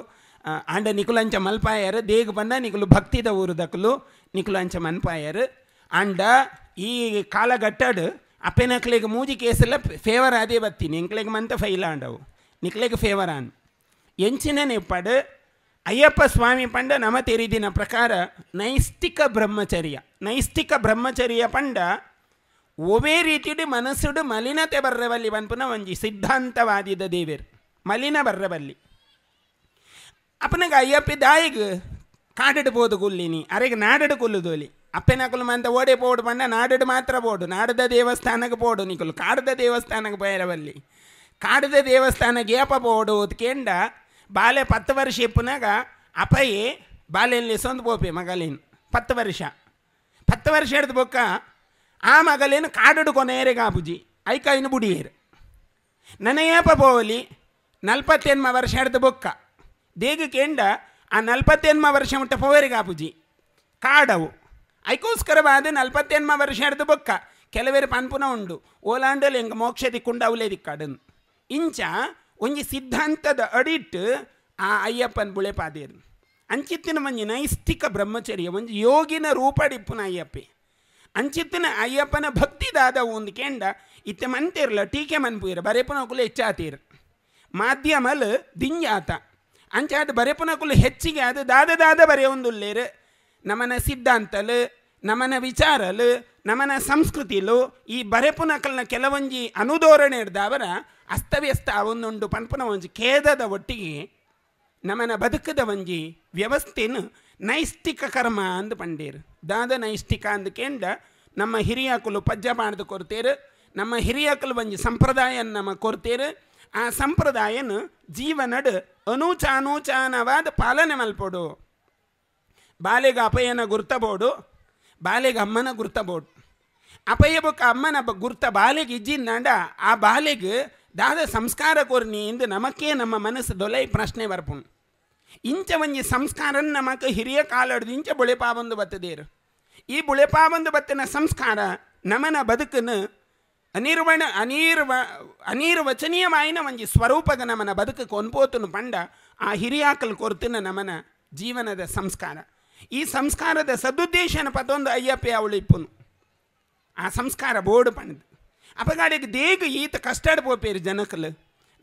ಆಂಡ ನಿಕುಲು ಅಂಚ ಮಲ್ಪಾಯರು ದೇಗ ಬಂದ ನಿಕುಲು ಭಕ್ತಿದ ಊರುದಕಲು ನಿಕುಲು ಅಂಚ ಮನ್ಪಾಯರು ಆಂಡ ಈ ಕಾಲಘಟ್ಟಡು ಅಪ್ಪೆನಕ್ಲೆಗೆ ಮೂಜಿ ಕೇಸೆಲ್ಲ ಫೇವರ್ ಅದೇ ಬತ್ತೀನಿ ಎಂಕ್ಲೆಗೆ ಮಂತ ಫೈಲ ಆಂಡವು ನಿಕ್ಲೆಗೆ ಫೇವರ್ ಆನ್ ಎಂಚಿನ ನೆಪ್ಪಡು ಅಯ್ಯಪ್ಪ ಸ್ವಾಮಿ ಪಂಡ ನಮ ತೆರಿದಿನ ಪ್ರಕಾರ ನೈಷ್ಠಿಕ ಬ್ರಹ್ಮಚರ್ಯ ಪಂಡ ಒವೇ ರೀತಿಡು ಮನಸ್ಸುಡು ಮಲಿನತೆ ಬರ್ರವಲ್ಲಿ ಪನ್ಪುನ ಒಂಜಿ ಸಿದ್ಧಾಂತವಾದಿದ ದೇವೇರು ಮಲಿನ ಬರ್ರವಲ್ಲಿ ಅಪ್ಪನಾಗ ಅಯ್ಯಪ್ಪಿ ದಾಯಿಗೆ ಕಾಡಿಡು ಪೋದು ಕುಲ್ಲಿನಿ ಅರೆಗೆ ನಾಡಡು ಕುಲ್ಲುದೋಲಿ ಅಪ್ಪೆನಕಲು ಮಂತ ಓಡೆ ಪೋಡು ಪಂಡ ನಾಡಡು ಮಾತ್ರ ಪೋಡು ನಾಡದ ದೇವಸ್ಥಾನಕ್ಕೆ ಪೋಡು ನಿಕಲು ಕಾಡದ ದೇವಸ್ಥಾನಕ್ಕೆ ಬೈರವಲ್ಲಿ ಕಾಡದ ದೇವಸ್ಥಾನಕ್ಕೆ ಏಪ ಪೋಡು ಕೇಂಡ ಬಾಲೆ 10 ವರ್ಷ ಇಪ್ಪನಾಗ ಅಪ್ಪಯೇ ಬಾಲೆಯಲ್ಲಿ ಸೊಂದು ಪೋಪೆ ಮಗಲೇನು 10 ವರ್ಷ ಹಿಡ್ದು ಬೊಕ್ಕ ಆ ಮಗಲೇನು ಕಾಡಡು ಕೊನೆಯರೆಗೆ ಆಪುಜಿ ಐಕ ಇನ್ನು ಬುಡಿಯೇರು ನನ್ನ ಏಪ ಪೋವಲಿ 48 ವರ್ಷ ಹಿಡ್ದು ಬೊಕ್ಕ ದೇಗ ಕೇಂಡ ಆ 48 ವರ್ಷ ಮುಟ್ಟ ಪೋವರಿಗೆ ಆಪುಜಿ ಕಾಡವು ಐಕೋಸ್ಕರವಾದ 48 ವರ್ಷ ಹಿಡ್ದು ಬೊಕ್ಕ ಕೆಲವೇರು ಪನ್ಪುನ ಉಂಡು ಓಲಾಂಡಲ್ಲಿ ಹೆಂಗೆ ಮೋಕ್ಷ ದಿಕ್ಕೊಂಡು ಅವಲೇ ದಿಕ್ಕಾಡನ್ ಇಂಚ ಒಂಜಿ ಸಿದ್ಧಾಂತದ ಅಡಿಟ್ ಆ ಅಯ್ಯಪ್ಪನ ಬುಳೆ ಪಾದೇರು ಅಂಚಿತ್ತಿನ ಒಂಜಿ ನೈಷ್ಠಿಕ ಬ್ರಹ್ಮಚರ್ಯ ಒಂಜಿ ಯೋಗಿನ ರೂಪಡಿಪ್ಪುನ ಅಯ್ಯಪ್ಪೆ ಅಂಚಿತ್ತಿನ ಅಯ್ಯಪ್ಪನ ಭಕ್ತಿದಾದ ಒಂದು ಕೇಂಡ ಇತ್ತೆ ಮಂತಿರಲ್ಲ ಟೀಕೆ ಮನ್ಪುಯಿರ ಬರೆಪುನಕುಲು ಹೆಚ್ಚಾತೀರು ಮಾಧ್ಯಮಲು ದಿಂಜಾತ ಅಂಚಾದ ಬರೆಪುನಕುಲು ಹೆಚ್ಚಿಗೆ ಅದು ದಾದ ಬರೆಯೊಂದುಲ್ಲೇರು ನಮನ ಸಿದ್ಧಾಂತಲು ನಮನ ವಿಚಾರಲು ನಮನ ಸಂಸ್ಕೃತಿಲು ಈ ಬರೆಪುನಕಲ್ನ ಕೆಲವೊಂಜಿ ಅನುಧೋರಣೆ ಹಿಡ್ದವರ ಅಸ್ತವ್ಯಸ್ತ ಅವೊಂದುಂಡು ಪನ್ಪುನ ಒಂಜಿ ಖೇದದ ಒಟ್ಟಿಗೆ ನಮನ ಬದುಕದ ಒಂಜಿ ವ್ಯವಸ್ಥೆನು ನೈಷ್ಠಿಕ ಕರ್ಮ ಅಂದು ಪಂಡೇರು ದಾದ ನೈಷ್ಠಿಕ ಅಂದು ಕೇಂಡ ನಮ್ಮ ಹಿರಿಯಕಲು ಪಜ್ಜ ಪಾಡ್ದು ಕೊರ್ತೇರು ನಮ್ಮ ಹಿರಿಯಕಲು ಒಂಜಿ ಸಂಪ್ರದಾಯ ನಮ್ಮ ಕೊರ್ತೇರು ಆ ಸಂಪ್ರದಾಯನು ಜೀವನಡು ಅನೂಚಾನೂಚಾನವಾದ ಪಾಲನೆ ಮಲ್ಪೋಡು ಬಾಲೆಗೆ ಅಪಯನ ಗುರ್ತಬೋಡು ಬಾಲೆಗೆ ಅಮ್ಮನ ಗುರ್ತಬೋಡು ಅಪಯ ಬೊಕ್ಕ ಅಮ್ಮನ ಗುರ್ತ ಬಾಲೆಗೆ ಇಜ್ಜಿನಾಂಡ ಆ ಬಾಲೆಗೆ ದಾದ ಸಂಸ್ಕಾರ ಕೊರ್ನಿ ಎಂದು ನಮಕ್ಕೇ ನಮ್ಮ ಮನಸ್ಸು ದೊಲೈ ಪ್ರಶ್ನೆ ಬರ್ಪುಣ್ ಇಂಚ ಒಂಜಿ ಸಂಸ್ಕಾರ ನಮಕ್ಕೆ ಹಿರಿಯ ಕಾಲಡ್ದು ಇಂಚ ಬುಳೆಪಾಬಂದು ಬತ್ತದೇರು ಈ ಬುಳೆಪಾಬಂದು ಬತ್ತಿನ ಸಂಸ್ಕಾರ ನಮನ ಬದುಕನ್ನು ಅನಿರ್ವಚನೀಯವಾಯಿನ ಒಂಜಿ ಸ್ವರೂಪಗ ನಮನ ಬದುಕು ಕೊನ್ಪೋತನು ಪಂಡ ಆ ಹಿರಿಯಾಕಲ್ ಕೊರ್ತಿನ ನಮನ ಜೀವನದ ಸಂಸ್ಕಾರ ಈ ಸಂಸ್ಕಾರದ ಸದುದ್ದೇಶನ ಪತೊಂದು ಅಯ್ಯಪ್ಪೆ ಅವಳು ಇಪ್ಪುನು ಆ ಸಂಸ್ಕಾರ ಬೋರ್ಡು ಪಣದು ಅಪಗಾಡಿಗೆ ದೇಗ ಈತ ಕಷ್ಟಡ್ ಪೋಪೇರು ಜನಕಲು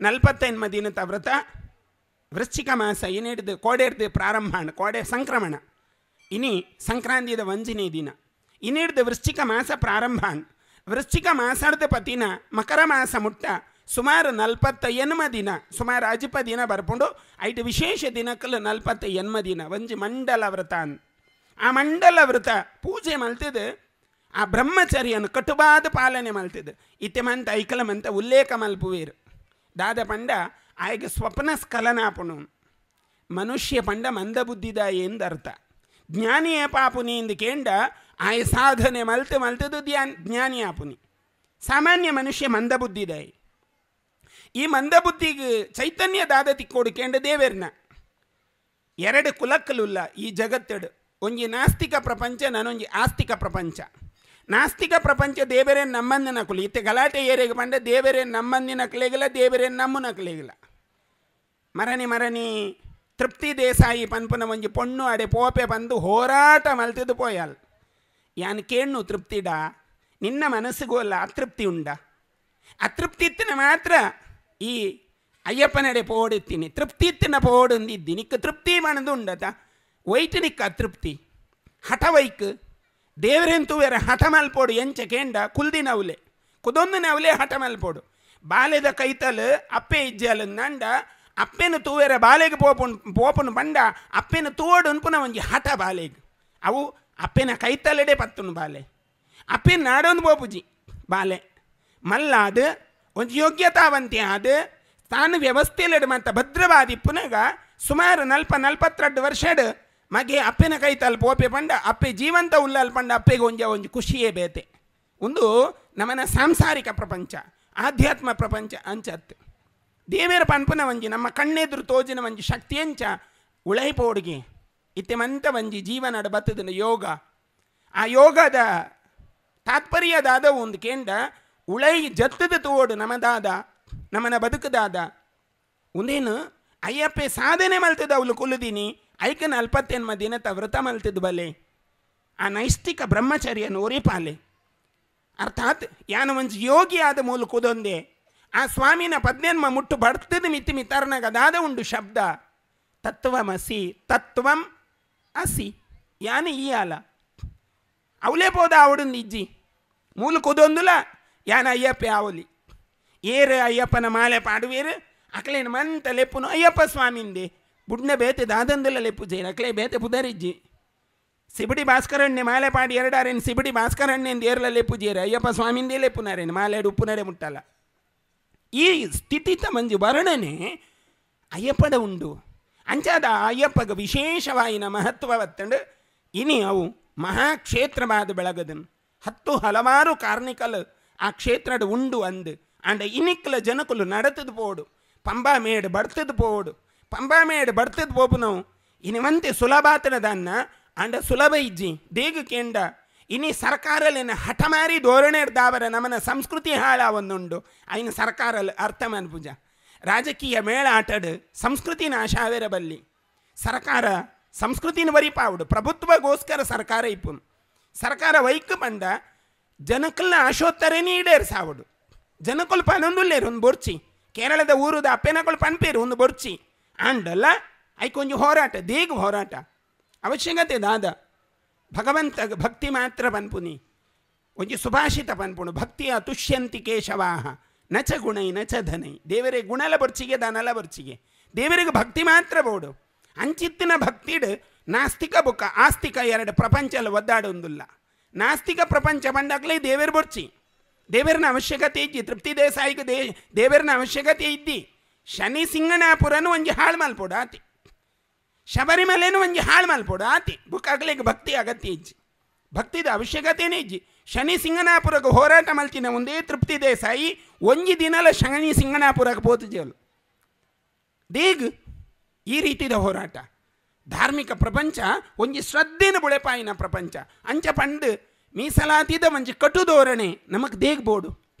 45 ದಿನದ ವ್ರತ ವೃಶ್ಚಿಕ ಮಾಸ ಇನ್ನಿಡ್ದು ಕೋಡೆರ್ದು ಪ್ರಾರಂಭ ಕೋಡೆ ಸಂಕ್ರಮಣ ಇನಿ ಸಂಕ್ರಾಂತಿದ ವಂಜನೇ ದಿನ ಇನ್ನಿಡ್ದು ವೃಶ್ಚಿಕ ಮಾಸ ಪ್ರಾರಂಭ ವೃಶ್ಚಿಕ ಮಾಸಾರ್ಧ ಪತಿನ ಮಕರ ಮಾಸ ಮುಟ್ಟ ಸುಮಾರು 48 ದಿನ ಸುಮಾರು ಅಜಿಪ ದಿನ ಬರ್ಕೊಂಡು ಐಟು ವಿಶೇಷ ದಿನಕ್ಕಲು 48 ದಿನ ಒಂಜಿ ಮಂಡಲ ವ್ರತ ಆ ಮಂಡಲ ವ್ರತ ಪೂಜೆ ಮಲ್ತಿದ್ದು ಆ ಬ್ರಹ್ಮಚರ್ಯನು ಕಟುಬಾದ ಪಾಲನೆ ಮಲ್ತಿದ್ದು ಇತ್ತೆ ಮಂತ ಐಕಲ ಮಂತ ಉಲ್ಲೇಖ ಮಲ್ಪುವೇರು ದಾದ ಪಂಡ ಆಯ್ಗೆ ಸ್ವಪ್ನ ಸ್ಖಲನಾಪುನು ಮನುಷ್ಯ ಪಂಡ ಮಂದಬುದ್ಧಿದ ಎಂದರ್ಥ ಜ್ಞಾನಿಯೇ ಪಾಪುನಿ ಎಂದು ಕೇಂಡ ಆಯ ಸಾಧನೆ ಮಲ್ತದು ಜ್ಞಾನಿ ಆಪುನಿ ಸಾಮಾನ್ಯ ಮನುಷ್ಯ ಮಂದಬುದ್ಧಿದಾಯಿ ಈ ಮಂದಬುದ್ಧಿಗೆ ಚೈತನ್ಯ ದಾದ ತಿಕ್ಕೋಡು ಕೇಂಡ ದೇವೇರ್ನ 2 ಕುಲಕ್ಕಲುಲ್ಲ ಈ ಜಗತ್ತಡು ಒಂಜಿ ನಾಸ್ತಿಕ ಪ್ರಪಂಚ ನಾನೊಂಜಿ ಆಸ್ತಿಕ ಪ್ರಪಂಚ ನಾಸ್ತಿಕ ಪ್ರಪಂಚ ದೇವರೇ ನಮ್ಮಂದಿನ ಕುಲಿ ಇತ್ತೆ ಗಲಾಟೆ ಏರೆಗೆ ಬಂದ ದೇವರೇ ನಮ್ಮಂದಿನ ಕಲೆಗಿಲ್ಲ ದೇವರೇ ನಮ್ಮನ ಕಲೆಗಿಲ್ಲ ಮರಣಿ ತೃಪ್ತಿ ದೇಸಾಯಿ ಪನ್ಪುನ ಒಂಜಿ ಪೊಣ್ಣು ಅಡೆ ಪೋಪೆ ಬಂದು ಹೋರಾಟ ಮಲ್ತಿದ್ದು ಪೋಯಾಲ್ ಯಾನ್ ಕೇಣ್ಣು ತೃಪ್ತಿಡ ನಿನ್ನ ಮನಸ್ಸಿಗೂ ಅಲ್ಲ ಅತೃಪ್ತಿ ಉಂಡ ಅತೃಪ್ತಿ ಇತ್ತಿನ ಮಾತ್ರ ಈ ಅಯ್ಯಪ್ಪನಡೆ ಪೋಡಿತ್ತೀನಿ ತೃಪ್ತಿ ಇತ್ತಿನ ಪೋಡೊಂದಿದ್ದಿ ನಿಕ್ಕ ತೃಪ್ತಿ ಮಣದು ಉಂಡತ ವೈಟ್ ನಿಕ್ಕ ಅತೃಪ್ತಿ ಹಠ ವೈಕ್ ದೇವರೆಂತೂ ಬೇರೆ ಹಠ ಮಲ್ಪೋಡು ಎಂಚ ಕೇಂಡ ಕುಲ್ದಿ ನವ್ಲೆ ಕುದೊಂದು ನವ್ಲೆ ಹಠ ಮಲ್ಪೋಡು ಬಾಲೆದ ಕೈತಲು ಅಪ್ಪೆ ಇಜ್ಜಲು ನಂಡ ಅಪ್ಪೆನು ತೂವೇರ ಬಾಲೆಗೆ ಪೋಪುನು ಬಂಡ ಅಪ್ಪೆನು ತೂವಡು ಅನ್ಪುನ ಒಂಜಿ ಹಠ ಬಾಲೆಗೆ ಅವು ಅಪ್ಪೆನ ಕೈತಲೆಡೆ ಪತ್ತುನು ಬಾಲೆ ಅಪ್ಪೆನ ನಾಡೊಂದು ಪೋಪುಜಿ ಬಾಲೆ ಮಲ್ಲಾದು ಒಂಜಿ ಯೋಗ್ಯತಾವಂತೆ ಆದು ತಾನು ವ್ಯವಸ್ಥೆಲೆಡು ಮತ್ತು ಭದ್ರವಾದಿ ಪುನಗ ಸುಮಾರು 42 ವರ್ಷಡು ಮಗೆ ಅಪ್ಪೆನ ಕೈ ತಲ್ಪ ಓಪೆ ಪಂಡ ಅಪ್ಪೆ ಜೀವಂತ ಉಲ್ಲಲ್ ಪಂಡ ಅಪ್ಪೆಗೆ ಒಂಜಿ ಖುಷಿಯೇ ಬೇತೆ. ಒಂದು ನಮ್ಮನ ಸಾಂಸಾರಿಕ ಪ್ರಪಂಚ ಆಧ್ಯಾತ್ಮ ಪ್ರಪಂಚ ಅಂಚತ್ತು ದೇವೇರ ಪನ್ಪುನ ಒಂಜಿ ನಮ್ಮ ಕಣ್ಣೆದುರು ತೋಜಿನ ಒಂಜಿ ಶಕ್ತಿಯಂಚ ಉಳೈಪೋಡಿಗೆ ಇತ್ತೆಮಂತ ಒಂಜಿ ಜೀವನದ ಬತ್ತದ ಯೋಗ. ಆ ಯೋಗದ ತಾತ್ಪರ್ಯದಾದ ಒಂದು ಕೇಂದ್ರ ಉಳೈ ಜತ್ತದ ತೋಡು ನಮದಾದ ನಮ್ಮನ ಬದುಕದಾದ ಒಂದೇನು ಅಯ್ಯಪ್ಪೆ ಸಾಧನೆ ಮಲ್ತದ ಅವಳು ಕುಲುದೀನಿ ಐಕನ 40 ದಿನದ ವ್ರತ ಮಲ್ತಿದ್ದು ಬಲೆ ಆ ನೈಷ್ಠಿಕ ಬ್ರಹ್ಮಚರ್ಯನು ಒರಿಪಾಲೆ. ಅರ್ಥಾತ್ ಯಾನ ಒಂಜಿ ಯೋಗಿ ಆದ ಮೂಲಕ ಉದೊಂದೆ ಆ ಸ್ವಾಮಿನ 18 ಮುಟ್ಟು ಬಡ್ತದ ಮಿತಿ ಮಿತರ್ನಗದಾದ ಉಂಡು ಶಬ್ದ ತತ್ವಮಸಿ ತತ್ವಂ ಅಸಿ ಯಾನ ಈ ಆಲ ಅವಲೇ ಪೋದ ಅವಡೊಂದು ಇಜ್ಜಿ ಮೂಲಕ ಉದೊಂದುಲ ಯಾನ ಅಯ್ಯಪ್ಪೆ ಆವಲಿ ಏರು ಅಯ್ಯಪ್ಪನ ಮಾಲೆ ಪಾಡುವೇರು ಅಕ್ಲೇನು ಮಂತ ಲೆಪ್ಪುನು ಅಯ್ಯಪ್ಪ ಸ್ವಾಮಿಂದೆ ಬುಡ್ನ ಬೇತೆ ದಾದಂದಲ್ಲ ಲೆಪ್ಪು ಜೇರು ಅಕ್ಲೇ ಬೇತೆ ಪುದರಿಜ್ಜಿ ಸಿಬಿಡಿ ಭಾಸ್ಕರಣ್ಣೆ ಮಾಲೆ ಪಾಡಿ ಎರಡಾರೇನು ಸಿಬಿಡಿ ಭಾಸ್ಕರಣ್ಣೆಂದು ಏರ್ಲ ಲೆಪ್ಪುಜೇರು ಅಯ್ಯಪ್ಪ ಸ್ವಾಮಿಂದೇ ಲೆಪ್ಪುನಾರೇನು ಮಾಲೆಡು ಉಪ್ಪುನರೆ ಮುಟ್ಟಲ್ಲ. ಈ ಸ್ಥಿತಿತ ಮಂಜು ವರ್ಣನೆ ಅಯ್ಯಪ್ಪಡ ಉಂಡು ಅಂಚಾದ ಅಯ್ಯಪ್ಪಗ ವಿಶೇಷವಾಯಿನ ಮಹತ್ವವತ್ತಂಡು ಇನಿ ಅವು ಮಹಾಕ್ಷೇತ್ರವಾದ ಬೆಳಗದನು 10 ಹಲವಾರು ಕಾರ್ಣಿಕಲು ಆ ಕ್ಷೇತ್ರದ ಉಂಡು ಅಂದು ಅಂಡ ಇನಿಕ್ಕಲ ಜನಕುಲು ನಡತದ ಪೋಡು ಪಂಬಾ ಮೇಡು ಬಡ್ತದ ಪೋಡು ಪಂಬಾ ಮೇಡು ಬಡ್ತದ ಪೋಪು ನಾವು ಇನಿವಂತೆ ಸುಲಭಾತನದನ್ನ ಅಂಡ ಸುಲಭ ಇಜ್ಜಿ ದೇಗ ಕೇಂಡ ಇನಿ ಸರ್ಕಾರಲಿನ ಹಠಮಾರಿ ಧೋರಣೆ ಇರ್ದಾವರ ನಮ್ಮನ ಸಂಸ್ಕೃತಿ ಹಾಳ ಒಂದುಂಡು ಐನ ಸರ್ಕಾರಲ್ ಅರ್ಥ ಮನ್ಪುಜ ರಾಜಕೀಯ ಮೇಳ ಆಟಡು ಸಂಸ್ಕೃತಿ ನಾಶ ಆವೇರ ಬಲ್ಲಿ ಸರ್ಕಾರ ಸಂಸ್ಕೃತಿನ ವರಿಪಾವುಡು ಪ್ರಭುತ್ವಗೋಸ್ಕರ ಸರ್ಕಾರ ಇಪ್ಪುನು ಸರ್ಕಾರ ವೈಕ್ ಪಂಡ ಜನಕಲ್ನ ಆಶೋತ್ತರನೇ ಈಡೇರಿಸಾವುಡು ಜನಕುಲು ಪನೊಂದುಲ್ಲೇರು ಒಂದು ಬೊರ್ಚಿ ಕೇರಳದ ಊರುದ ಅಪ್ಪೆನಕುಲು ಪನ್ಪೇರು ಒಂದು ಬೊರ್ಚಿ ಆಂಡಲ್ಲ ಐಕೊಂಜಿ ಹೋರಾಟ ದೇಗ ಹೋರಾಟ ಅವಶ್ಯಕತೆ ದಾದ ಭಗವಂತ ಭಕ್ತಿ ಮಾತ್ರ ಪನ್ಪುನಿ ಒಂಜಿ ಸುಭಾಷಿತ ಪನ್ಪುಣು ಭಕ್ತಿಯ ತುಷ್ಯಂತಿ ಕೇಶವಾಹ ನಚ ಗುಣೈ ನಚ ಧನೈ ದೇವರೇ ಗುಣಲ ಬರ್ಚಿಗೆ ದನಲ ಬರ್ಚಿಗೆ ದೇವರಿಗೆ ಭಕ್ತಿ ಮಾತ್ರ ಬೋಡು ಅಂಚಿತ್ತಿನ ಭಕ್ತಿಡು ನಾಸ್ತಿಕ ಬುಕ್ಕ ಆಸ್ತಿಕ ಎರಡು ಪ್ರಪಂಚಲ್ಲಿ ಒದ್ದಾಡೊಂದಿಲ್ಲ ನಾಸ್ತಿಕ ಪ್ರಪಂಚ ಬಂದಾಗಲೇ ದೇವರ ಬರ್ಚಿ ದೇವರನ ಅವಶ್ಯಕತೆ ಇದ್ದಿ ತೃಪ್ತಿ ದೇಸಾಯಿಗೆ ದೇವರನ ಅವಶ್ಯಕತೆ ಇದ್ದಿ ಶನಿ ಸಿಂಗನಾಪುರನು ಒಂಜಿ ಹಾಳು ಮಲ್ಪೋಡು ಆತಿ ಶಬರಿಮಲೆನೂ ಒಂಜಿ ಹಾಳು ಮಲ್ಪೋಡು ಆತಿ ಬುಕ್ಕಾಗ್ಲಿಕ್ಕೆ ಭಕ್ತಿ ಅಗತ್ಯ ಇಜ್ಜಿ ಭಕ್ತಿದ ಅವಶ್ಯಕತೆನೇ ಇಜ್ಜಿ ಶನಿ ಸಿಂಗನಾಪುರಕ್ಕೆ ಹೋರಾಟ ಮಲ್ತಿನ ಒಂದೇ ತೃಪ್ತಿ ದೇಸಾಯಿ ಒಂಜಿ ದಿನಲ ಶನಿ ಸಿಂಗನಾಪುರಕ್ಕೆ ಪೋತುಜೇಲು ದೇಗ್ ಈ ರೀತಿದ ಹೋರಾಟ ಧಾರ್ಮಿಕ ಪ್ರಪಂಚ ಒಂಜಿ ಶ್ರದ್ಧೆನ ಬುಳೆಪಾಯಿನ ಪ್ರಪಂಚ ಅಂಚ ಪಂಡು ಮೀಸಲಾತಿದ ಒಂಜಿ ಕಟು ಧೋರಣೆ ನಮಕ್ ದೇಗ್ ಬೋಡು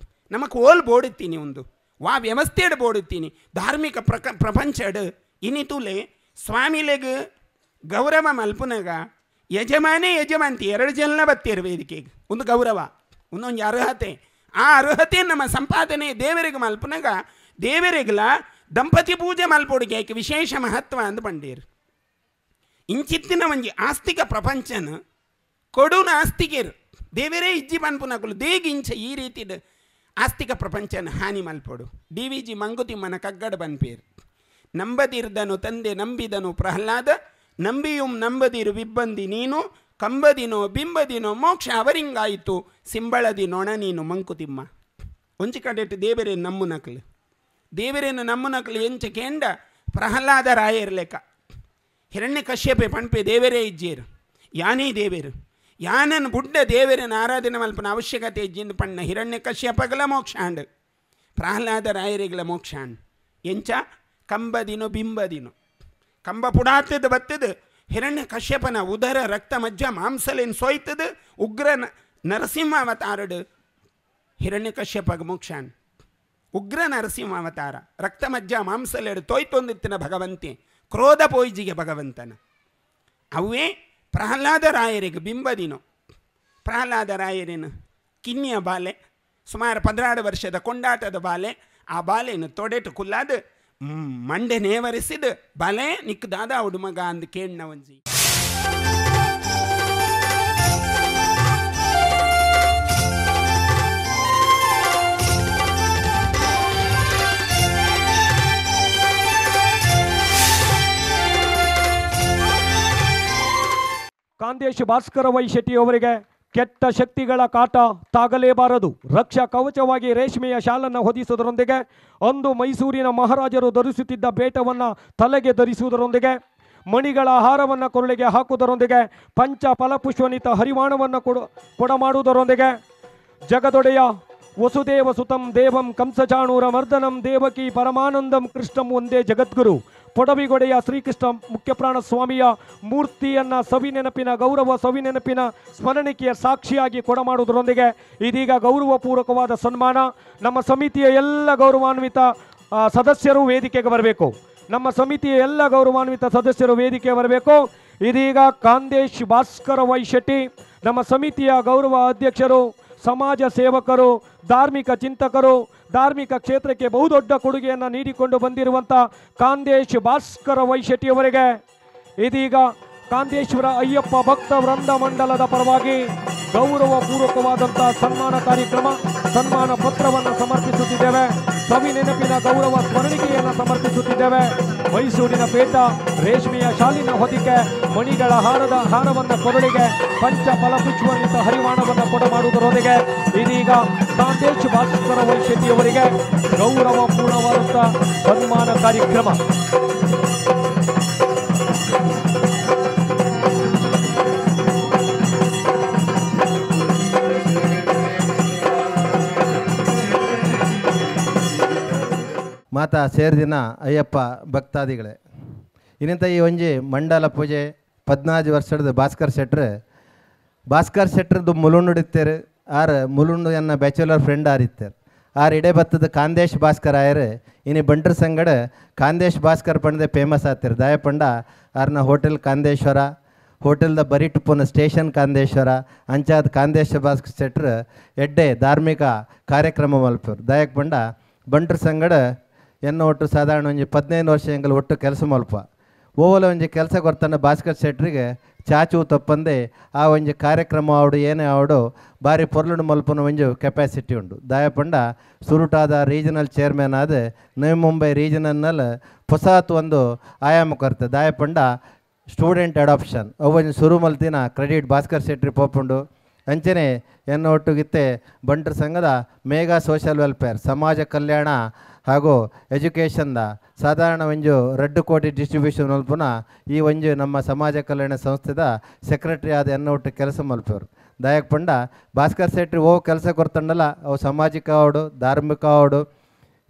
ನಮಕ್ ಓಲ್ ಬೋಡುತ್ತೀನಿ ಒಂದು ವಾ ವ್ಯವಸ್ಥೆಡ್ ಬೋಡುತ್ತೀನಿ ಧಾರ್ಮಿಕ ಪ್ರಪಂಚಡ್ ಇನಿತುಲೆ ಸ್ವಾಮಿಲೆಗ್ ಗೌರವ ಮಲ್ಪುನಗ ಯಜಮಾನೇ ಯಜಮಾಂತಿ 2 ಜನ ಬತ್ತೇರು ವೇದಿಕೆಗೆ ಒಂದು ಗೌರವ ಒಂದೊಂದು ಅರ್ಹತೆ ಆ ಅರ್ಹತೆ ನಮ್ಮ ಸಂಪಾದನೆ ದೇವರಿಗೆ ಮಲ್ಪುನಗ ದೇವರಿಗಲ ದಂಪತಿ ಪೂಜೆ ಮಲ್ಪೋಡಿಗೆ ಯಾಕೆ ವಿಶೇಷ ಮಹತ್ವ ಅಂದು ಬಂಡೇರು ಇಂಚಿತ್ತಿನ ಒಂಜಿ ಆಸ್ತಿಕ ಪ್ರಪಂಚನ ಕೊಡು ಆಸ್ತಿಕೇರು ದೇವರೇ ಇಜ್ಜಿ ಪನ್ಪುನಕಲು ದೇಗ ಇಂಚ ಈ ರೀತಿದ ಆಸ್ತಿಕ ಪ್ರಪಂಚನ ಹಾನಿ ಮಲ್ಪೋಡು DVG ಮಂಗುತಿಮ್ಮನ ಕಗ್ಗಡ ಬನ್ಪೇರು ನಂಬದಿರ್ದನು ತಂದೆ ನಂಬಿದನು ಪ್ರಹ್ಲಾದ ನಂಬಿಯುಂ ನಂಬದಿರು ವಿಬ್ಬಂದಿ ನೀನು ಕಂಬದಿನೋ ಬಿಂಬದಿನೋ ಮೋಕ್ಷ ಅವರಿಂಗಾಯಿತು ಸಿಂಬಳದಿ ನೊಣ ನೀನು ಮಂಕುತಿಮ್ಮ ಒಂಚಿ ಕಡೆಟ್ಟು ದೇವರೇನು ನಮ್ಮ ನಕಲು ದೇವರೇನು ನಮ್ಮ ನಕಲು ಎಂಚ ಕೇಂಡ ಪ್ರಹ್ಲಾದ ರಾಯರ್ ಲೆಕ್ಕ ಹಿರಣ್ಯ ಕಶ್ಯಪೆ ಪಣ್ಪೆ ದೇವರೇ ಇಜ್ಜೇರು ಯಾನೇ ದೇವರು ಯಾನನ್ ಬುಡ್ಡ ದೇವರನ್ನ ಆರಾಧನೆ ಮಲ್ಪನ ಅವಶ್ಯಕತೆ ಇಜ್ಜಿಂದು ಪಣ್ಣ ಹಿರಣ್ಯ ಕಶ್ಯಪಗಲ ಮೋಕ್ಷಾಂಡ್ ಪ್ರಹ್ಲಾದ ರಾಯರಿಗಲ ಮೋಕ್ಷಾಂಡ್ ಎಂಚ ಕಂಬದಿನೋ ಬಿಂಬದಿನೋ ಕಂಬ ಪುಡಾತದ ಬತ್ತದ ಹಿರಣ್ಯ ಕಶ್ಯಪನ ಉದರ ರಕ್ತ ಮಜ್ಜ ಮಾಂಸಲೇನು ಸೋಯ್ತದ ಉಗ್ರ ನರಸಿಂಹ ಅವತಾರಡು ಹಿರಣ್ಯ ಕಶ್ಯಪಗ ಮೋಕ್ಷಾಂಡ್ ಉಗ್ರ ನರಸಿಂಹ ಅವತಾರ ರಕ್ತ ಮಜ್ಜ ಮಾಂಸಲೆಡು ತೊಯ್ತೊಂದಿತ್ತಿನ ಭಗವಂತೆ ಕ್ರೋಧ ಪೋಯ್ಜಿಗೆ ಭಗವಂತನ ಅವೇ ಪ್ರಹ್ಲಾದ ರಾಯರಿಗೆ ಬಿಂಬದಿನೋ ಪ್ರಹ್ಲಾದ ರಾಯರೇನು ಕಿನ್ನಿಯ ಬಾಲೆ ಸುಮಾರು 16 ವರ್ಷದ ಕೊಂಡಾಟದ ಬಾಲೆ ಆ ಬಾಲೆಯನ್ನು ತೊಡೆಟು ಕುಲ್ಲಾದ ಮಂಡೆ ನೇವರಿಸಿದ ಬಲೆ ನಿಕ್ಕದಾದ ಅವಡು ಮಗ ಅಂದು ಕೇಣ್ಣ ಒಂಜಿ ಕಾಂತೇಶ್ ಭಾಸ್ಕರ ವೈ ಶೆಟ್ಟಿ ಅವರಿಗೆ ಕೆಟ್ಟ ಶಕ್ತಿಗಳ ಕಾಟ ತಾಗಲೇಬಾರದು ರಕ್ಷಾ ಕವಚವಾಗಿ ರೇಷ್ಮೆಯ ಶಾಲನ್ನು ಹೊದಿಸುವುದರೊಂದಿಗೆ ಅಂದು ಮೈಸೂರಿನ ಮಹಾರಾಜರು ಧರಿಸುತ್ತಿದ್ದ ಬೇಟವನ್ನು ತಲೆಗೆ ಧರಿಸುವುದರೊಂದಿಗೆ ಮಣಿಗಳ ಹಾರವನ್ನು ಕೊರಳಿಗೆ ಹಾಕುವುದರೊಂದಿಗೆ ಪಂಚ ಫಲಪುಷ್ಪನಿತ ಹರಿವಾಣವನ್ನು ಕೊಡ ಮಾಡುವುದರೊಂದಿಗೆ ಜಗದೊಡೆಯ ವಸುದೇವ ಸುತಂ ದೇವಂ ಕಂಸಚಾಣೂರ ಮರ್ದನಂ ದೇವಕಿ ಪರಮಾನಂದಂ ಕೃಷ್ಣಂ ಒಂದೇ ಜಗದ್ಗುರು ಪೊಡವಿಗೊಡೆಯ ಶ್ರೀಕೃಷ್ಣ ಮುಖ್ಯಪ್ರಾಣ ಸ್ವಾಮಿಯ ಮೂರ್ತಿಯನ್ನು ಸವಿನೆನಪಿನ ಗೌರವ ಸವಿನೆನಪಿನ ಸ್ಮರಣಿಕೆಯ ಸಾಕ್ಷಿಯಾಗಿ ಕೊಡಮಾಡುವುದರೊಂದಿಗೆ ಇದೀಗ ಗೌರವಪೂರ್ವಕವಾದ ಸನ್ಮಾನ. ನಮ್ಮ ಸಮಿತಿಯ ಎಲ್ಲ ಗೌರವಾನ್ವಿತ ಸದಸ್ಯರು ವೇದಿಕೆಗೆ ಬರಬೇಕು. ನಮ್ಮ ಸಮಿತಿಯ ಎಲ್ಲ ಗೌರವಾನ್ವಿತ ಸದಸ್ಯರು ವೇದಿಕೆಗೆ ಬರಬೇಕು. ಇದೀಗ ಕಾಂದೇಶ್ ಭಾಸ್ಕರ ವೈ ಶೆಟ್ಟಿ ನಮ್ಮ ಸಮಿತಿಯ ಗೌರವ ಅಧ್ಯಕ್ಷರು, ಸಮಾಜ ಸೇವಕರು, ಧಾರ್ಮಿಕ ಚಿಂತಕರು, ಧಾರ್ಮಿಕ ಕ್ಷೇತ್ರಕ್ಕೆ ಬಹುದೊಡ್ಡ ಕೊಡುಗೆಯನ್ನು ನೀಡಿಕೊಂಡು ಬಂದಿರುವಂಥ ಕಾಂದೇಶ್ ಭಾಸ್ಕರ ವೈ ಶೆಟ್ಟಿಯವರಿಗೆ ಇದೀಗ ಕಾಂದೇಶ್ವರ ಅಯ್ಯಪ್ಪ ಭಕ್ತ ವೃಂದ ಮಂಡಲದ ಪರವಾಗಿ ಗೌರವಪೂರ್ವಕವಾದಂಥ ಸನ್ಮಾನ ಕಾರ್ಯಕ್ರಮ, ಸನ್ಮಾನ ಪತ್ರವನ್ನು ಸಮರ್ಪಿಸುತ್ತಿದ್ದೇವೆ. ಸವಿ ನೆನಪಿನ ಗೌರವ ಸ್ಮರಣಿಕೆಯನ್ನು ಸಮರ್ಪಿಸುತ್ತಿದ್ದೇವೆ. ಮೈಸೂರಿನ ಪೇಟ ರೇಷ್ಮೆಯ ಶಾಲಿನ ಹೊದಿಕೆ ಮಣಿಗಳ ಹಾರವನ್ನು ಕೊರಳಿಗೆ ಪಂಚ ಫಲಪುಷ್ಪನಿತ ಹರಿವಾಣವನ್ನು ಕೊಡಮಾಡುವುದರೊಂದಿಗೆ ಇದೀಗ ಕಾಂದೇಶ್ ಭಾಸ್ಕರ ವೈ ಶೆಟ್ಟಿಯವರಿಗೆ ಗೌರವಪೂರ್ಣವಾದಂಥ ಸನ್ಮಾನ ಕಾರ್ಯಕ್ರಮ. ಮಾತಾ ಸೇರಿದಿನ ಅಯ್ಯಪ್ಪ ಭಕ್ತಾದಿಗಳೇ, ಇನ್ನಂತ ಈ ಒಂಜಿ ಮಂಡಲ ಪೂಜೆ 14 ವರ್ಷದ ಭಾಸ್ಕರ್ ಶೆಟ್ರದ್ದು ಮುಲುಂಡು ಹಿಡಿತೇರು. ಆರು ಮುಲುಂಡು ಎನ್ನ ಬ್ಯಾಚುಲರ್ ಫ್ರೆಂಡ್ ಆರಿತ್ತೇರು. ಆರು ಇಡೇ ಬತ್ತದ ಕಾಂದೇಶ್ ಭಾಸ್ಕರ್ ಆಯರು ಇನ್ನು ಬಂಟ್ರ ಸಂಗಡ ಕಾಂದೇಶ್ ಭಾಸ್ಕರ್ ಪಂಡದೆ ಫೇಮಸ್ ಆತಿರು. ದಾಯ ಪಂಡ ಆರ್ನ ಹೋಟೆಲ್ ಕಾಂದೇಶ್ವರ, ಹೋಟೆಲ್ದ ಬರಿಟುಪುನ ಸ್ಟೇಷನ್ ಕಾಂದೇಶ್ವರ ಅಂಚಾದ ಕಾಂದೇಶ್ ಭಾಸ್ಕರ್ ಶೆಟ್ರು ಎಡ್ಡೆ ಧಾರ್ಮಿಕ ಕಾರ್ಯಕ್ರಮ ಮಲ್ಪರು. ದಾಯಕ್ ಪಂಡ ಬಂಟ್ರ ಸಂಗಡ ಎನ್ನ ಒಟ್ಟು ಸಾಧಾರಣ ಒಂಜಿ 15 ವರ್ಷ ಎಂಗಲ್ ಒಟ್ಟು ಕೆಲಸ ಮಲ್ಪ ಓವಲ ಒಂಜಿ ಕೆಲಸ ಕೊಡ್ತಾನೆ ಭಾಸ್ಕರ್ ಶೆಟ್ರಿಗೆ ಚಾಚು ತಪ್ಪಂದೆ ಆ ಒಂಜಿ ಕಾರ್ಯಕ್ರಮ ಆವಡು ಏನೇ ಆವಡು ಭಾರಿ ಪೊರ್ಲುಡು ಮಲ್ಪನ ಒಂಜಿ ಕೆಪಾಸಿಟಿ ಉಂಡು. ದಾಯಪಂಡ ಸುರುಟಾದ ರೀಜನಲ್ ಚೇರ್ಮನ್ ಆದ ನವಿ ಮುಂಬೈ ರೀಜನಲ್ನಲ್ಲಿ ಹೊಸಾತ್ ಒಂದು ಆಯಾಮ ಕೊರತೆ. ದಾಯಪಂಡ ಸ್ಟೂಡೆಂಟ್ ಅಡಾಪ್ಷನ್ ಅವು ಶುರು ಮಲ್ತಿನ ಕ್ರೆಡಿಟ್ ಭಾಸ್ಕರ್ ಶೆಟ್ರಿ ಪೋಪುಂಡು. ಅಂಚನೆ ಎನ್ನ ಒಟ್ಟುಗಿತ್ತೆ ಬಂಟ್ರ ಸಂಘದ ಮೇಘಾ ಸೋಷಲ್ ವೆಲ್ಫೇರ್ ಸಮಾಜ ಕಲ್ಯಾಣ ಹಾಗೂ ಎಜುಕೇಷನ್ದ ಸಾಧಾರಣ ಒಂಜು 2 ಕೋಟಿ ಡಿಸ್ಟ್ರಿಬ್ಯೂಷನ್ ಮಲ್ಪುನ ಈ ಒಂಜು ನಮ್ಮ ಸಮಾಜ ಕಲ್ಯಾಣ ಸಂಸ್ಥೆದ ಸೆಕ್ರೆಟರಿ ಆದ ಎನ್ನ ಒಟ್ಟು ಕೆಲಸ ಮಲ್ಪರು. ದಾಯಕ್ ಪಂಡ ಭಾಸ್ಕರ್ ಶೆಟ್ರಿ ಓ ಕೆಲಸ ಕೊಡ್ತಂಡಲ್ಲ ಅವು ಸಾಮಾಜಿಕ ಆವಡು ಧಾರ್ಮಿಕ ಆವಡು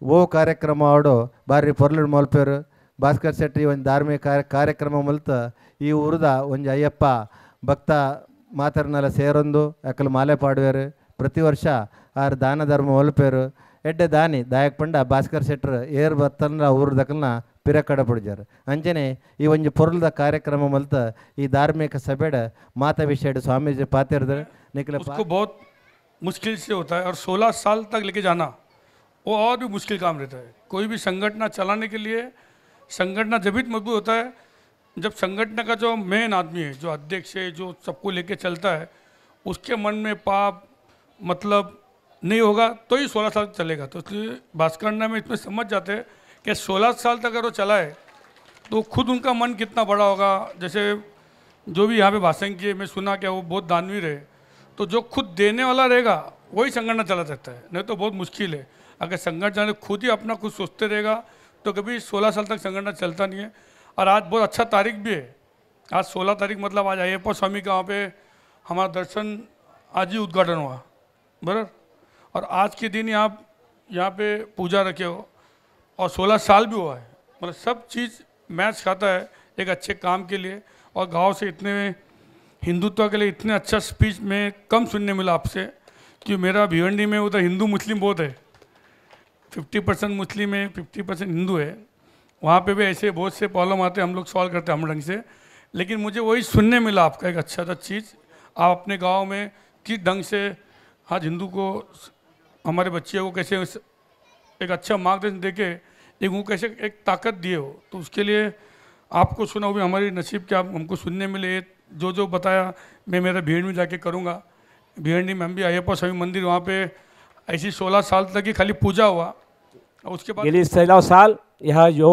ಓ ಕಾರ್ಯಕ್ರಮ ಆವಡು ಭಾರಿ ಪೊರ್ಲು ಮಲ್ಪೇರು. ಭಾಸ್ಕರ್ ಶೆಟ್ರಿ ಒಂದು ಧಾರ್ಮಿಕ ಕಾರ್ಯಕ್ರಮ ಮಲ್ತ ಈ ಊರದ ಒಂದು ಅಯ್ಯಪ್ಪ ಭಕ್ತ ಮಾತರನೆಲ್ಲ ಸೇರೊಂದು ಯಾಕಲು ಮಾಲೆ ಪಾಡುವೇರು. ಪ್ರತಿ ವರ್ಷ ಆರು ದಾನ ಧರ್ಮ ಒಲ್ಪೇರು ಎಡ್ಡೆ ದಾನಿ ದಾಯಕ್ ಪಂಡ ಭಾಸ್ಕರ್ ಶೆಟ್ರ್ ಏರ್ ಬತ್ತನ ಊರದಕಲ್ನ ಪಿರ ಕಡೆ ಬಿಡ್ಜಾರು. ಅಂಚನೆ ಈ ಒಂದು ಪೊರ್ಲದ ಕಾರ್ಯಕ್ರಮ ಮಲ್ತ ಈ धार्मिक सभेड माता विषय स्वामी जी पाते निकले उसको बहुत मुश्किल से होता है और 16 साल तक लेके जाना वो और भी मुश्किल काम रहता है. कोई भी संगठन चलाने के लिए संगठन जब भी मजबूत होता है जब संगठन का जो मेन आदमी है, जो अध्यक्ष है, जो सबको लेके चलता है, उसके मन में पाप मतलब नहीं होगा तो ही 16 साल चलेगा. तो इसलिए भास्करना में इसमें समझ जाते हैं कि 16 साल तक अगर वो चला है तो खुद उनका मन कितना बड़ा होगा. जैसे जो भी यहाँ पे भाषण किए मैं सुना कि वो बहुत दानवीर है, तो जो खुद देने वाला रहेगा वही संगठन चला सकता है, नहीं तो बहुत मुश्किल है. अगर संगठन खुद ही अपना खुद सोचते रहेगा तो कभी 16 साल तक संगठन चलता नहीं है. और आज बहुत अच्छा तारीख भी है. आज 16 तारीख मतलब आज अय्यप्पा स्वामी का वहाँ पे हमारा दर्शन आज ही उद्घाटन हुआ बराबर. और आज के दिन यहाँ पे पूजा रखे हो और 16 साल भी हुआ है. मतलब सब चीज़ मैच खाता है एक अच्छे काम के लिए. और गांव से इतने हिंदुत्व के लिए इतने अच्छा स्पीच में कम सुनने मिला आपसे, कि मेरा भिवंडी में उधर हिंदू मुस्लिम बहुत है, 50% मुस्लिम है 50% हिंदू है. वहाँ पे भी ऐसे बहुत से प्रॉब्लम आते हैं, हम लोग सॉल्व करते हैं हम ढंग से. लेकिन मुझे वही सुनने मिला आपका एक अच्छा चीज़. आप अपने गांव में किस ढंग से आज हिंदू को हमारे बच्चे को कैसे एक अच्छा मार्गदर्शन देके एक वो कैसे एक ताकत दिए हो, तो उसके लिए आपको सुना हुआ हमारी नसीब क्या हमको सुनने मिले. जो जो बताया मैं मेरा भीड़ में जाके करूँगा. भिवंडी में हम भी अय्यप्पा स्वामी मंदिर वहाँ पे ऐसी 16 साल तक ही खाली पूजा हुआ. उसके बाद गेली 16 साल यह जो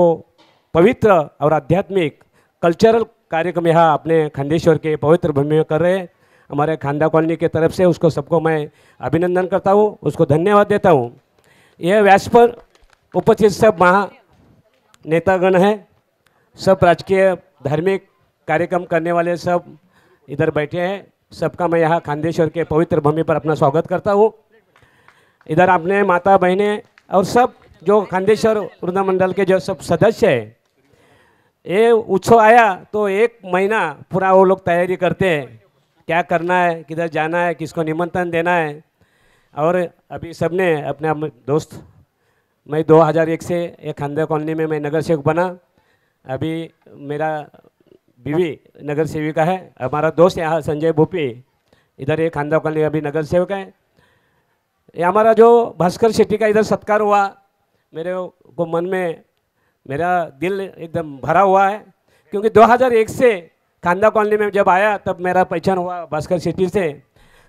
पवित्र और आध्यात्मिक कल्चरल कार्यक्रम यहाँ अपने खांदेश्वर के पवित्र भूमि में कर रहे हैं. हमारे खांदा कॉलोनी की तरफ से उसको सबको मैं अभिनंदन करता हूँ, उसको धन्यवाद देता हूँ. यह व्यास पर उपस्थित सब महा नेतागण हैं, सब राजकीय धार्मिक कार्यक्रम करने वाले सब इधर बैठे हैं, सबका मैं यहाँ खांदेश्वर के पवित्र भूमि पर अपना स्वागत करता हूँ। इधर अपने माता बहनें और सब जो खांदेश्वर वृंदा मंडल के जो सब सदस्य हैं, ये उत्सव आया तो 1 महीना पूरा वो लोग तैयारी करते हैं, क्या करना है, किधर जाना है, किसको निमंत्रण देना है। और अभी सबने अपने अपने दोस्त, मैं 2001 से एक खांदा कॉलोनी में मैं नगर सेवक बना। अभी मेरा बीवी नगर सेविका है, हमारा दोस्त यहाँ संजय भूपी इधर एक खांदा कॉलोनी अभी नगर सेवक है। ये हमारा जो भास्कर शेट्टी का इधर सत्कार हुआ, मेरे को मन में मेरा दिल एकदम भरा हुआ है, क्योंकि 2001 से खांदा कॉलोनी में जब आया तब मेरा पहचान हुआ भास्कर शेट्टी से।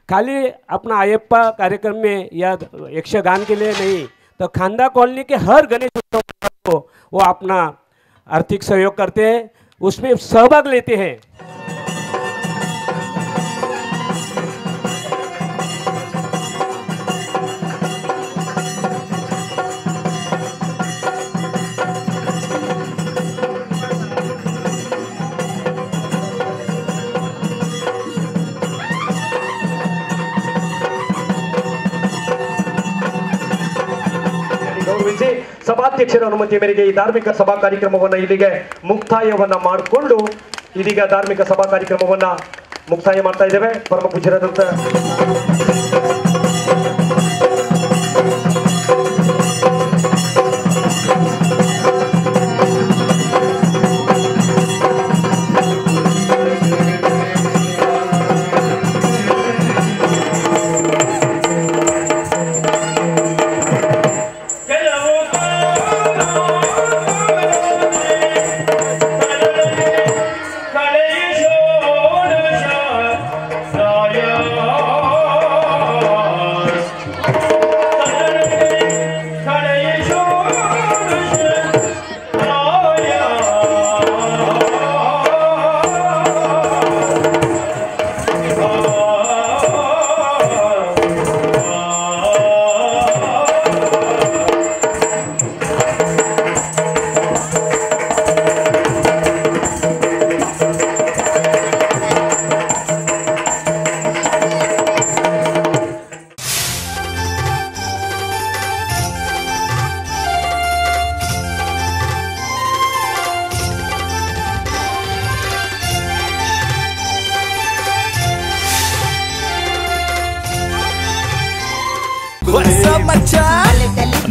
खाली अपना अयप्पा कार्यक्रम में या यक्षगान के लिए नहीं, तो खांदा कॉलोनी के हर गणेश उत्सव को वो अपना आर्थिक सहयोग करते हैं, उसमें सहभाग लेते हैं। ಗೌರವಿಸಿ ಸಭಾಧ್ಯಕ್ಷರ ಅನುಮತಿ ಮೇರೆಗೆ ಈ ಧಾರ್ಮಿಕ ಸಭಾ ಕಾರ್ಯಕ್ರಮವನ್ನು ಇಲ್ಲಿಗೆ ಮುಕ್ತಾಯವನ್ನ ಮಾಡಿಕೊಂಡು ಇದೀಗ ಧಾರ್ಮಿಕ ಸಭಾ ಕಾರ್ಯಕ್ರಮವನ್ನ ಮುಕ್ತಾಯ ಮಾಡ್ತಾ ಇದ್ದೇವೆ. ಪರಮ ಪೂಜ್ಯರಾದಂತ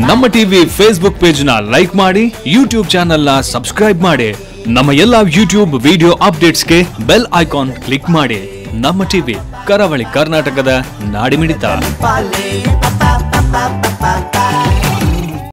ನಮ್ಮ ಟಿವಿ ಫೇಸ್ಬುಕ್ ಪೇಜ್ ನ ಲೈಕ್ ಮಾಡಿ, ಯೂಟ್ಯೂಬ್ ಚಾನೆಲ್ ನ ಸಬ್ಸ್ಕ್ರೈಬ್ ಮಾಡಿ, ನಮ್ಮ ಎಲ್ಲಾ ಯೂಟ್ಯೂಬ್ ವಿಡಿಯೋ ಅಪ್ಡೇಟ್ಸ್ಗೆ ಬೆಲ್ ಐಕಾನ್ ಕ್ಲಿಕ್ ಮಾಡಿ. ನಮ್ಮ ಟಿವಿ ಕರಾವಳಿ ಕರ್ನಾಟಕದ ನಾಡಿಮಿಡಿತ.